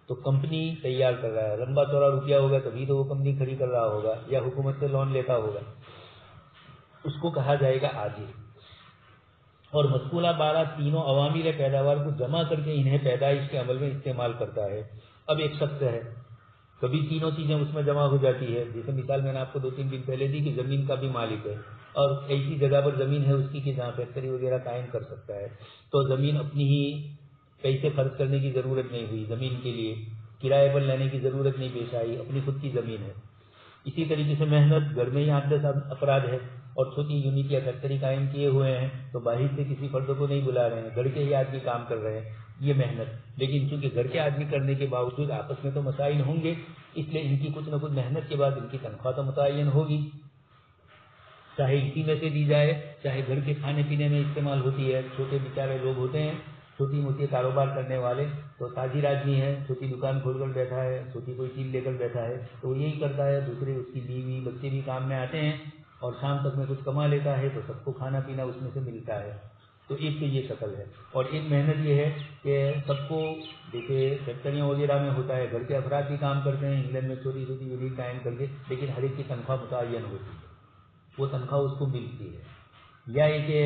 تو کمپنی تیار کر رہا ہے، لمبا چوڑا روپیہ ہوگا تبھی تو وہ کمپنی کھڑی کر رہا ہوگا یا حکومت سے لون لیتا ہوگا، اس کو کہا جائے گا آجر. اور مذکورہ 12 تینوں عوامل پیداوار کو جمع کر کے انہیں پیدائش کے عمل میں استعمال کرتا ہے. اب ایک شخص ہے، کبھی تینوں چیزیں اس میں جمع ہو جاتی ہے. جیسے مثال میں نے آپ کو 2-3 دن پہلے دی کہ زمین کا بھی مالک ہے اور ایسی جگہ پر زمین ہے اس کی کہ جہاں فیکٹری وغیرہ قائم کر سکتا ہے. تو زمین اپنی ہی پیسے خرچ کرنے کی ضرورت نہیں ہوئی، زمین کے لیے کرائے پر لینے کی ضرورت نہیں پیش آئی، اپنی خود کی زمین ہے. اسی طریقے سے محنت، گھر میں ہی 8-10 افراد ہے اور چھوٹی یونٹ یا فیکٹری قائم کیے ہوئے ہیں تو باہر سے کسی فرد کو نہیں بلا رہے ہیں، گھر کے ہی آدمی کام کر رہے ہیں، یہ محنت. لیکن چونکہ گھر کے آدمی کرنے کے باوجود آپس میں تو مسائل ہوں گے، اس لیے ان کی کچھ نہ کچھ محنت کے بعد ان کی تنخواہ تو متعین ہوگی، چاہے اسی میں سے دی جائے چاہے گھر کے کھانے پینے میں استعمال ہوتی ہے. چھوٹے بیچارے لوگ ہوتے ہیں چھوٹی موٹی کاروبار کرنے والے، تو تاجر آدمی ہے، چھوٹی دکان کھول کر بیٹھا ہے، چھوٹی کوئی چیز لے کر بیٹھا ہے، تو وہ یہی کرتا ہے. دوسرے اس کی بیوی بچے بھی کام میں آتے ہیں اور شام تک میں کچھ کما لیتا ہے تو سب کو کھانا پینا اس میں سے ملتا ہے. تو تو ایک تو یہ شکل ہے، اور ایک محنت یہ ہے کہ سب کو دیکھیے فیکٹریاں وغیرہ میں ہوتا ہے، گھر کے افراد بھی کام کرتے ہیں انگلینڈ میں چھوٹی چھوٹی یونٹ قائم کر کے، لیکن ہر ایک کی تنخواہ متعین ہوتی ہے، وہ تنخواہ اس کو ملتی ہے. یا یہ کہ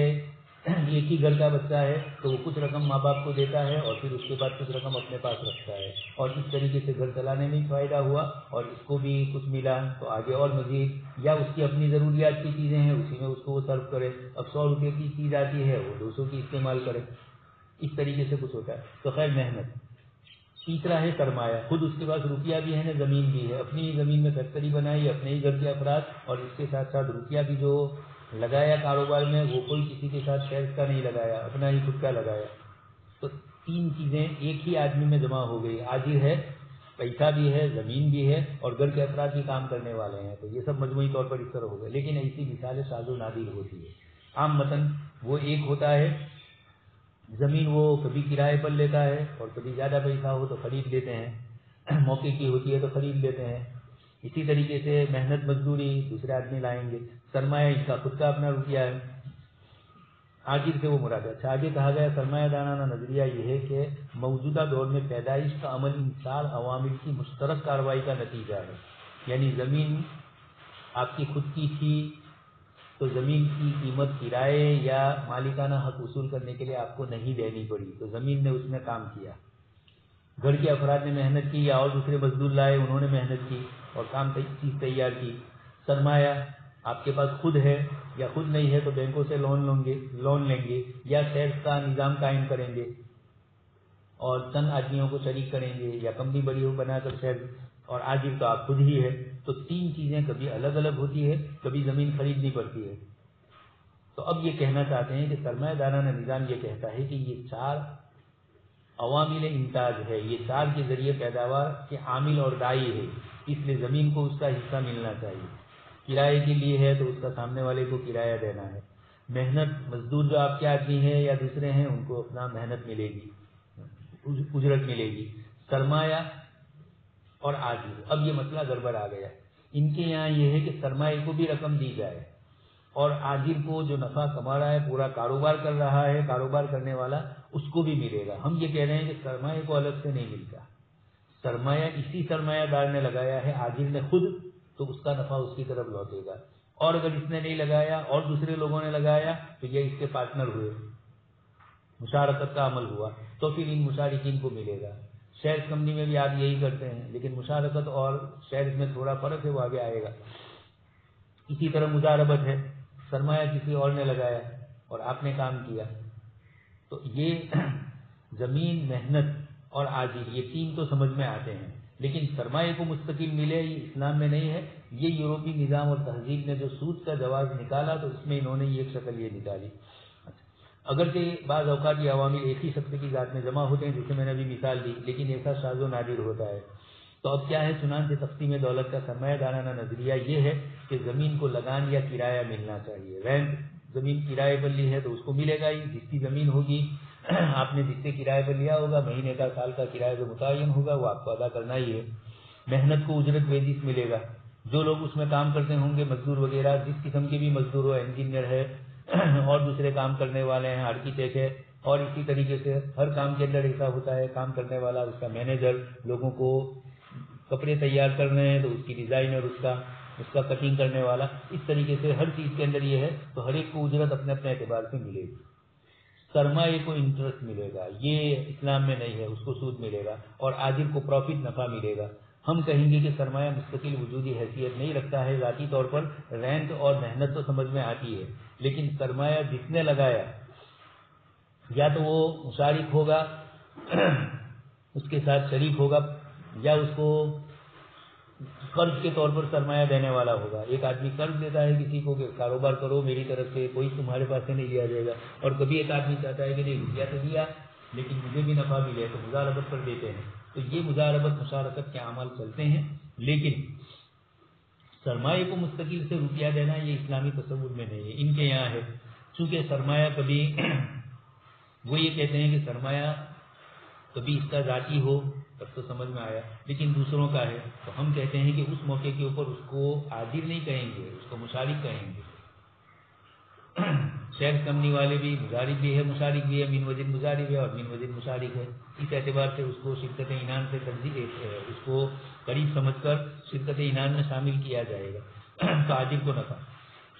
ایک ہی گھر کا بچہ ہے تو وہ کچھ رقم ماں باپ کو دیتا ہے اور پھر اس کے بعد کچھ رقم اپنے پاس رکھتا ہے، اور اس طریقے سے گھر چلانے میں فائدہ ہوا اور اس کو بھی کچھ ملا تو آگے اور مزید، یا اس کی اپنی ضروریات کی چیزیں ہیں اسی میں اس کو وہ صرف کرے. اب 100 روپے کی چیز آتی ہے وہ 200 کی استعمال کرے، اس طریقے سے کچھ ہوتا ہے. تو خیر محنت. تیسرا ہے سرمایہ، خود اس کے پاس روپیہ بھی ہے نا زمین بھی ہے، اپنی زمین میں فیکٹری بنائی اپنے ہی گھر کے افراد، اور اس کے ساتھ ساتھ روپیہ بھی جو لگایا کاروبار میں وہ کوئی کسی کے ساتھ شیئر کا نہیں لگایا، اپنا ہی خود کا لگایا. تو تین چیزیں ایک ہی آدمی میں جمع ہو گئی، آجر ہے، پیسہ بھی ہے، زمین بھی ہے، اور گھر کے افراد بھی کام کرنے والے ہیں. تو یہ سب مجموعی طور پر اس طرح ہو گئے. لیکن ایسی مثالیں شاذ و نادر ہوتی ہے. عام متن وہ ایک ہوتا ہے، زمین وہ کبھی کرائے پر لیتا ہے اور کبھی زیادہ پیسہ ہو تو خرید لیتے ہیں، موقع کی ہوتی ہے تو خرید لیتے ہیں. اسی طریقے سے محنت مزدوری دوسرے آدمی لائیں گے، سرمایہ ان کا خود کا اپنا روپیہ ہے. آجر سے وہ مراد ہے. اچھا آگے کہا گیا سرمایہ دارانہ نظریہ یہ ہے کہ موجودہ دور میں پیدائش کا عمل ان 4 عوامل کی مشترک کارروائی کا نتیجہ ہے. یعنی زمین آپ کی خود کی تھی تو زمین کی قیمت کرائے یا مالکانہ حق وصول کرنے کے لیے آپ کو نہیں دینی پڑی، تو زمین نے اس میں کام کیا. گھر کے افراد نے محنت کی یا اور دوسرے مزدور لائے انہوں نے محنت کی اور کام چیز تیار کی. سرمایہ آپ کے پاس خود ہے یا خود نہیں ہے تو بینکوں سے لون لیں گے یا شیئرز کا نظام قائم کریں گے اور چند آدمیوں کو شریک کریں گے یا کمپنی بڑی ہو بنا کر شیئر، اور آجر تو آپ خود ہی ہے. تو تین چیزیں کبھی الگ الگ ہوتی ہے، کبھی زمین خریدنی پڑتی ہے. تو اب یہ کہنا چاہتے ہیں کہ سرمایہ دارانہ نظام یہ کہتا ہے کہ یہ 4 عوامل انتاج ہے، یہ 4 کے ذریعے پیداوار کے عامل اور دائی ہے، اس لیے زمین کو اس کا حصہ ملنا چاہیے. کرائے کے لیے ہے تو اس کا سامنے والے کو کرایہ دینا ہے. محنت مزدور جو آپ کے آدمی ہیں یا دوسرے ہیں ان کو اپنا محنت ملے گی، اجرت ملے گی. سرمایہ اور آجر، اب یہ مسئلہ گڑبڑ آ گیا. ان کے یہاں یہ ہے کہ سرمایہ کو بھی رقم دی جائے اور آجر کو جو نفع کما رہا ہے پورا کاروبار کر رہا ہے، کاروبار کرنے والا اس کو بھی ملے گا. ہم یہ کہہ رہے ہیں کہ سرمایہ کو الگ سے نہیں ملتا، سرمایہ اسی سرمایہ دار نے لگایا ہے، آجر نے خود، تو اس کا نفع اس کی طرف لوٹے گا. اور اگر اس نے نہیں لگایا اور دوسرے لوگوں نے لگایا تو یہ اس کے پارٹنر ہوئے، مشارکت کا عمل ہوا، تو پھر ان مشارکین کو ملے گا. شیئر کمپنی میں بھی آپ یہی کرتے ہیں، لیکن مشارکت اور شیئر میں تھوڑا فرق ہے، وہ آگے آئے گا. اسی طرح مضاربت ہے، سرمایہ کسی اور نے لگایا اور آپ نے کام کیا. تو یہ زمین، محنت اور آجر یہ 3 تو سمجھ میں آتے ہیں، لیکن سرمایہ کو مستقل ملے یہ اسلام میں نہیں ہے. یہ یورپی نظام اور تہذیب نے جو سود کا جواز نکالا تو اس میں انہوں نے یہ ایک شکل یہ نکالی. اگرچہ بعض اوقات یہ عوامل ایک ہی شخص کی ذات میں جمع ہوتے ہیں جسے میں نے ابھی مثال دی، لیکن ایسا شاذ و نادر ہوتا ہے. تو اب کیا ہے، چنانچہ تقسیم دولت کا سرمایہ دارانہ نظریہ یہ ہے کہ زمین کو لگان یا کرایہ ملنا چاہیے. رینٹ، زمین کرائے پر لی ہے تو اس کو ملے گا ہی، جس کی زمین ہوگی آپ نے جس سے کرائے پر لیا ہوگا مہینے کا سال کا کرایہ جو متعین ہوگا وہ آپ کو ادا کرنا ہی ہے. محنت کو اجرت بیسس ملے گا، جو لوگ اس میں کام کرتے ہوں گے مزدور وغیرہ، جس قسم کے بھی مزدور ہو، انجینئر ہے اور دوسرے کام کرنے والے ہیں، آرکیٹیکٹ ہے، اور اسی طریقے سے ہر کام کے اندر ایسا ہوتا ہے کام کرنے والا اس کا مینیجر، لوگوں کو کپڑے تیار کر رہے ہیں تو اس کی ڈیزائنر، اس کا کٹنگ کرنے والا، اس طریقے سے ہر چیز کے اندر یہ ہے. تو ہر ایک کو اجرت اپنے اپنے اعتبار سے ملے گی. سرمایہ کو انٹرسٹ ملے گا، یہ اسلام میں نہیں ہے، اس کو سود ملے گا، اور آجر کو پروفٹ نفع ملے گا. ہم کہیں گے کہ سرمایہ مستقل وجودی حیثیت نہیں رکھتا ہے، ذاتی طور پر رینٹ اور محنت تو سمجھ میں آتی ہے، لیکن سرمایہ جس نے لگایا یا تو وہ مشارک ہوگا اس کے ساتھ شریک ہوگا، یا اس کو قرض کے طور پر سرمایہ دینے والا ہوگا. ایک آدمی قرض دیتا ہے کسی کو کہ کاروبار کرو میری طرف سے، کوئی تمہارے پاس سے نہیں لیا جائے گا. اور کبھی ایک آدمی چاہتا ہے کہ نہیں روپیہ تو دیا لیکن مجھے بھی نفع ملے، تو مضاربت پر دیتے ہیں. تو یہ مضاربت مشارکت کے اعمال چلتے ہیں، لیکن سرمایہ کو مستقل سے روپیہ دینا یہ اسلامی تصور میں نہیں ہے. ان کے یہاں ہے، چونکہ سرمایہ کبھی وہ یہ کہتے ہیں کہ سرمایہ کبھی اس کا ذاتی ہو تب تو سمجھ میں آیا، لیکن دوسروں کا ہے تو ہم کہتے ہیں کہ اس موقع کے اوپر اس کو آجر نہیں کہیں گے، اس کو مشارک کہیں گے. شیئر کمپنی والے بھی مضارب بھی ہے، مشارک بھی ہے، من وجہ مضارب ہے اور من وجہ مشارک ہے. اس اعتبار سے اس کو شرکت عنان سے اس کو قریب سمجھ کر شرکت عنان میں شامل کیا جائے گا. تاجر کو نفع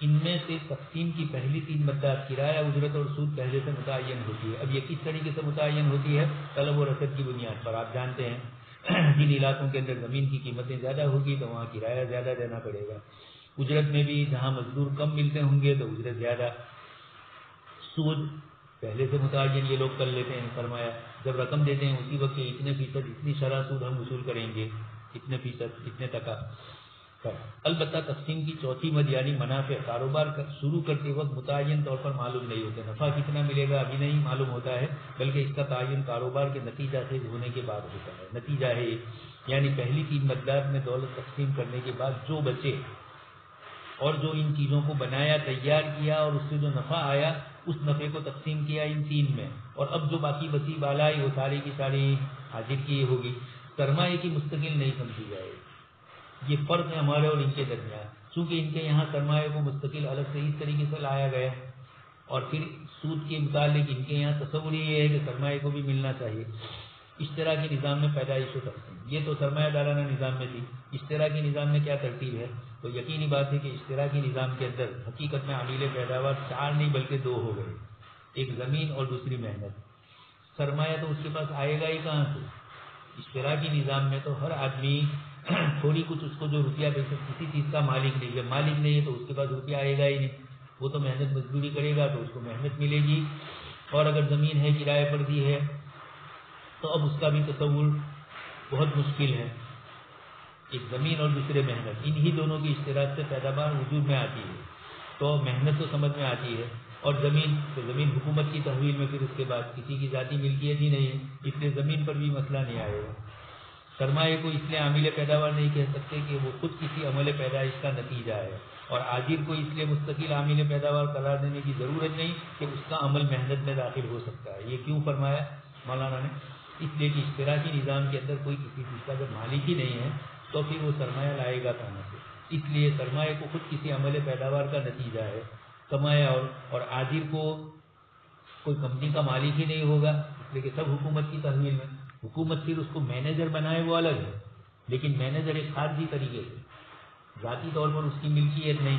ان میں سے تقسیم کی پہلی 3 مدات کرایہ، اجرت اور سود پہلے سے متعین ہوتی ہے. اب یہ کس طریقے سے متعین ہوتی ہے؟ طلب و رسد کی بنیاد پر. آپ جانتے ہیں جن علاقوں کے اندر زمین کی قیمتیں زیادہ ہوگی تو وہاں کرایہ زیادہ دینا پڑے گا. اجرت میں بھی جہاں مزدور کم ملتے ہوں گے تو اجرت زیادہ. سود پہلے سے متعین یہ لوگ کر لیتے ہیں. سرمایہ جب رقم دیتے ہیں اسی وقت اتنے فیصد اتنی شرح سود ہم وصول کریں گے، اتنے فیصد اتنے تک. البتہ تقسیم کی چوتھی مد یعنی منافع کاروبار شروع کرتے وقت متعین طور پر معلوم نہیں ہوتے. نفع کتنا ملے گا ابھی نہیں معلوم ہوتا ہے، بلکہ اس کا تعین کاروبار کے نتیجہ سے ہونے کے بعد ہوتا ہے. نتیجہ ہے یعنی پہلی 3 مدات میں دولت تقسیم کرنے کے بعد جو بچے اور جو ان چیزوں کو بنایا، تیار کیا اور اس سے جو نفع آیا اس نفع کو تقسیم کیا ان 3 میں. اور اب جو باقی بچی بالائی وہ ساری کی ساری حاضر کی ہوگی. سرمایہ کی مستقل نہیں سمجھی جائے. یہ فرق ہے ہمارے اور ان کے درمیان. چونکہ ان کے یہاں سرمایہ کو مستقل الگ سے اس طریقے سے لایا گیا اور پھر سود کے متعلق ان کے یہاں تصور یہ ہے کہ سرمایہ کو بھی ملنا چاہیے. اشتراکی نظام میں پیدائش و تقسیم یہ تو سرمایہ دارانہ نظام میں تھی. اشتراکی نظام میں کیا ترتیب ہے؟ تو یقینی بات ہے کہ اشتراکی نظام کے اندر حقیقت میں عمیل پیداوار 4 نہیں بلکہ 2 ہو گئے. ایک زمین اور دوسری محنت. سرمایہ تو اس کے پاس آئے گا ہی کہاں سے؟ اشتراکی نظام میں تو ہر آدمی تھوڑی کچھ اس کو جو روپیہ پیسہ کسی چیز کا مالک نہیں ہے، مالک نہیں ہے تو اس کے پاس روپیہ آئے گا ہی نہیں. وہ تو محنت مزدوری کرے گا تو اس کو محنت ملے گی. اور اگر زمین ہے کرایہ پر دی ہے تو اب اس کا بھی تصور بہت مشکل ہے. ایک زمین اور دوسرے محنت، انہی دونوں کی اشتراک سے پیداوار وجود میں آتی ہے تو محنت تو سمجھ میں آتی ہے. اور زمین تو زمین حکومت کی تحویل میں پھر اس کے بعد کسی کی ذاتی ملکیت ہی نہیں ہے، اس لیے زمین پر بھی مسئلہ نہیں آئے گا. سرمایہ کو اس لیے عامل پیداوار نہیں کہہ سکتے کہ وہ خود کسی عمل پیدائش کا نتیجہ ہے. اور عاجر کو اس لیے مستقل عامل پیداوار قرار دینے کی ضرورت نہیں کہ اس کا عمل محنت میں داخل ہو سکتا ہے. یہ کیوں فرمایا مولانا نے؟ اس لیے کہ اشتراکی نظام کے اندر کوئی کسی چیز کا جب مالک ہی نہیں ہے تو پھر وہ سرمایہ لائے گا کہاں سے؟ اس لیے سرمایہ کو خود کسی عمل پیداوار کا نتیجہ ہے. سرمایہ اور عاجر کو کوئی کمپنی کا مالک ہی نہیں ہوگا، اس لیے کہ سب حکومت کی تحویل میں. حکومت پھر اس کو مینیجر بنائے وہ الگ ہے، لیکن مینیجر ایک خارجی طریقے سے، ذاتی طور پر اس کی ملکیت نہیں.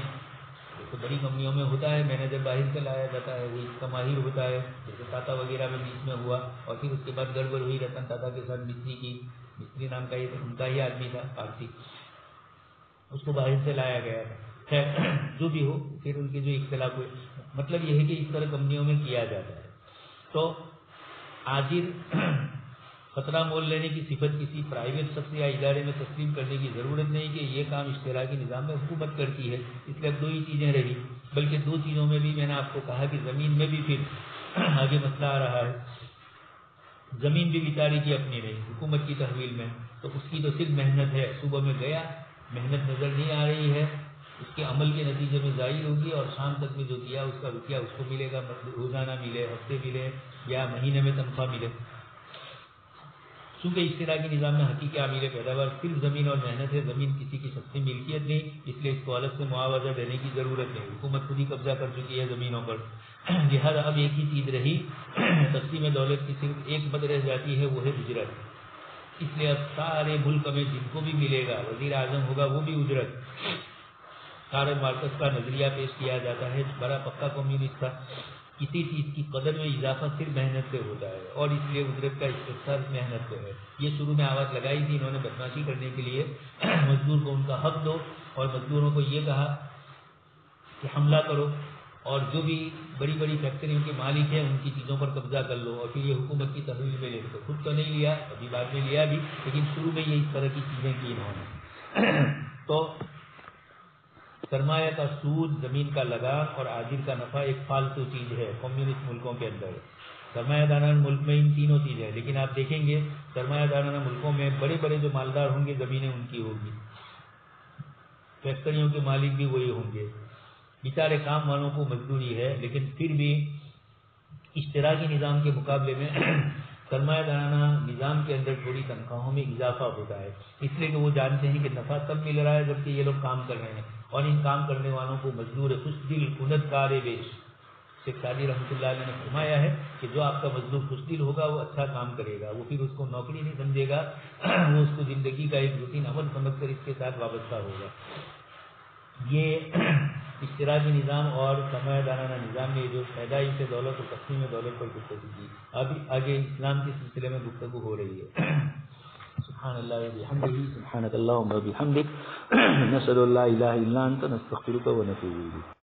تو بڑی کمپنیوں میں ہوتا ہے مینیجر باہر سے لایا جاتا ہے، وہ اس کا ماہر ہوتا ہے. جیسے ٹاٹا وغیرہ میں بیچ میں ہوا اور پھر اس کے بعد گڑبڑ ہوئی رتن ٹاٹا کے ساتھ مستری نام کا ان کا ہی آدمی تھا پارسی، اس کو باہر سے لایا گیا. خیر جو بھی ہو پھر ان کے جو اختلاف ہوئے، مطلب یہ ہے کہ اس طرح کمپنیوں میں کیا جاتا ہے. تو عاجر خطرہ مول لینے کی صفت کسی پرائیویٹ شخص یا ادارے میں تسلیم کرنے کی ضرورت نہیں کہ یہ کام اشتراکی نظام میں حکومت کرتی ہے. اس لیے اب 2 ہی چیزیں رہی، بلکہ 2 چیزوں میں بھی میں نے آپ کو کہا کہ زمین میں بھی پھر آگے مسئلہ آ رہا ہے. زمین بھی بیچاری کی اپنی نہیں، حکومت کی تحویل میں، تو اس کی تو صرف محنت ہے. صبح میں گیا محنت نظر نہیں آ رہی ہے، اس کے عمل کے نتیجے میں ظاہر ہوگی اور شام تک میں جو دیا اس کا روپیہ اس کو ملے گا، روزانہ ملے، ہفتے ملے یا مہینے میں تنخواہ ملے. چونکہ اشتراکی نظام میں حقیقی عامل پیداوار صرف زمین اور محنت ہے، زمین کسی کی شخصی ملکیت نہیں، اس لیے اس کو الگ سے معاوضہ دینے کی ضرورت نہیں. حکومت خود ہی قبضہ کر چکی ہے زمینوں پر. لہٰذا اب ایک ہی چیز رہی، تقسیم دولت کی صرف ایک مد رہ جاتی ہے، وہ ہے اجرت. اس لیے اب سارے ملک میں جن کو بھی ملے گا، وزیر اعظم ہوگا وہ بھی اجرت. کارل مارکس کا نظریہ پیش کیا جاتا ہے، بڑا پکا کمیونسٹ تھا. کسی چیز کی قدر میں اضافہ صرف محنت سے ہوتا ہے اور اس لیے اجرت کا استفسار محنت سے ہے. یہ شروع میں آواز لگائی تھی انہوں نے بدماشی کرنے کے لیے، مزدور کو ان کا حق دو اور مزدوروں کو یہ کہا کہ حملہ کرو اور جو بھی بڑی بڑی فیکٹریوں کے مالک ہیں ان کی چیزوں پر قبضہ کر لو اور پھر یہ حکومت کی تحویل میں لے لو. خود تو نہیں لیا، ابھی بعد میں لیا بھی، لیکن شروع میں یہ اس طرح کی چیزیں کی انہوں نے. تو سرمایہ کا سود، زمین کا لگان اور عاجر کا نفع ایک فالتو چیز ہے کمیونسٹ ملکوں کے اندر. سرمایہ دارانہ ملک میں ان تینوں چیزیں ہیں، لیکن آپ دیکھیں گے سرمایہ دارانہ ملکوں میں بڑے بڑے جو مالدار ہوں گے زمینیں ان کی ہوگی، فیکٹریوں کے مالک بھی وہی ہوں گے. بیچارے کام والوں کو مزدوری ہے، لیکن پھر بھی اشتراکی نظام کے مقابلے میں سرمایہ دارانہ نظام کے اندر تھوڑی تنخواہوں میں اضافہ ہوتا ہے، اس لیے کہ وہ جانتے ہیں کہ نفع تب مل رہا ہے جبکہ یہ لوگ کام کر رہے ہیں اور ان کام کرنے والوں کو مزدور خوش دل کنت کار بیش شیخ سعدی رحمۃ اللہ علیہ نے فرمایا ہے کہ جو آپ کا مظلوم خوش دل ہوگا وہ اچھا کام کرے گا، وہ پھر اس کو نوکری نہیں سمجھے گا، وہ اس کو زندگی کا ایک روٹین عمل سمجھ کر اس کے ساتھ وابستہ ہوگا۔ یہ اشتراکی نظام اور سرمایہ دارانہ نظام میں جو پیدائش دولت اور تقسیم دولت پر گفتگو کی، ابھی آگے اسلام کے سلسلے میں گفتگو ہو رہی ہے۔ سبحان اللہ و بحمدہ، سبحانک اللہم و بحمدک، نشہد ان لا الہ الا انت، نستغفرک و نتوب الیک۔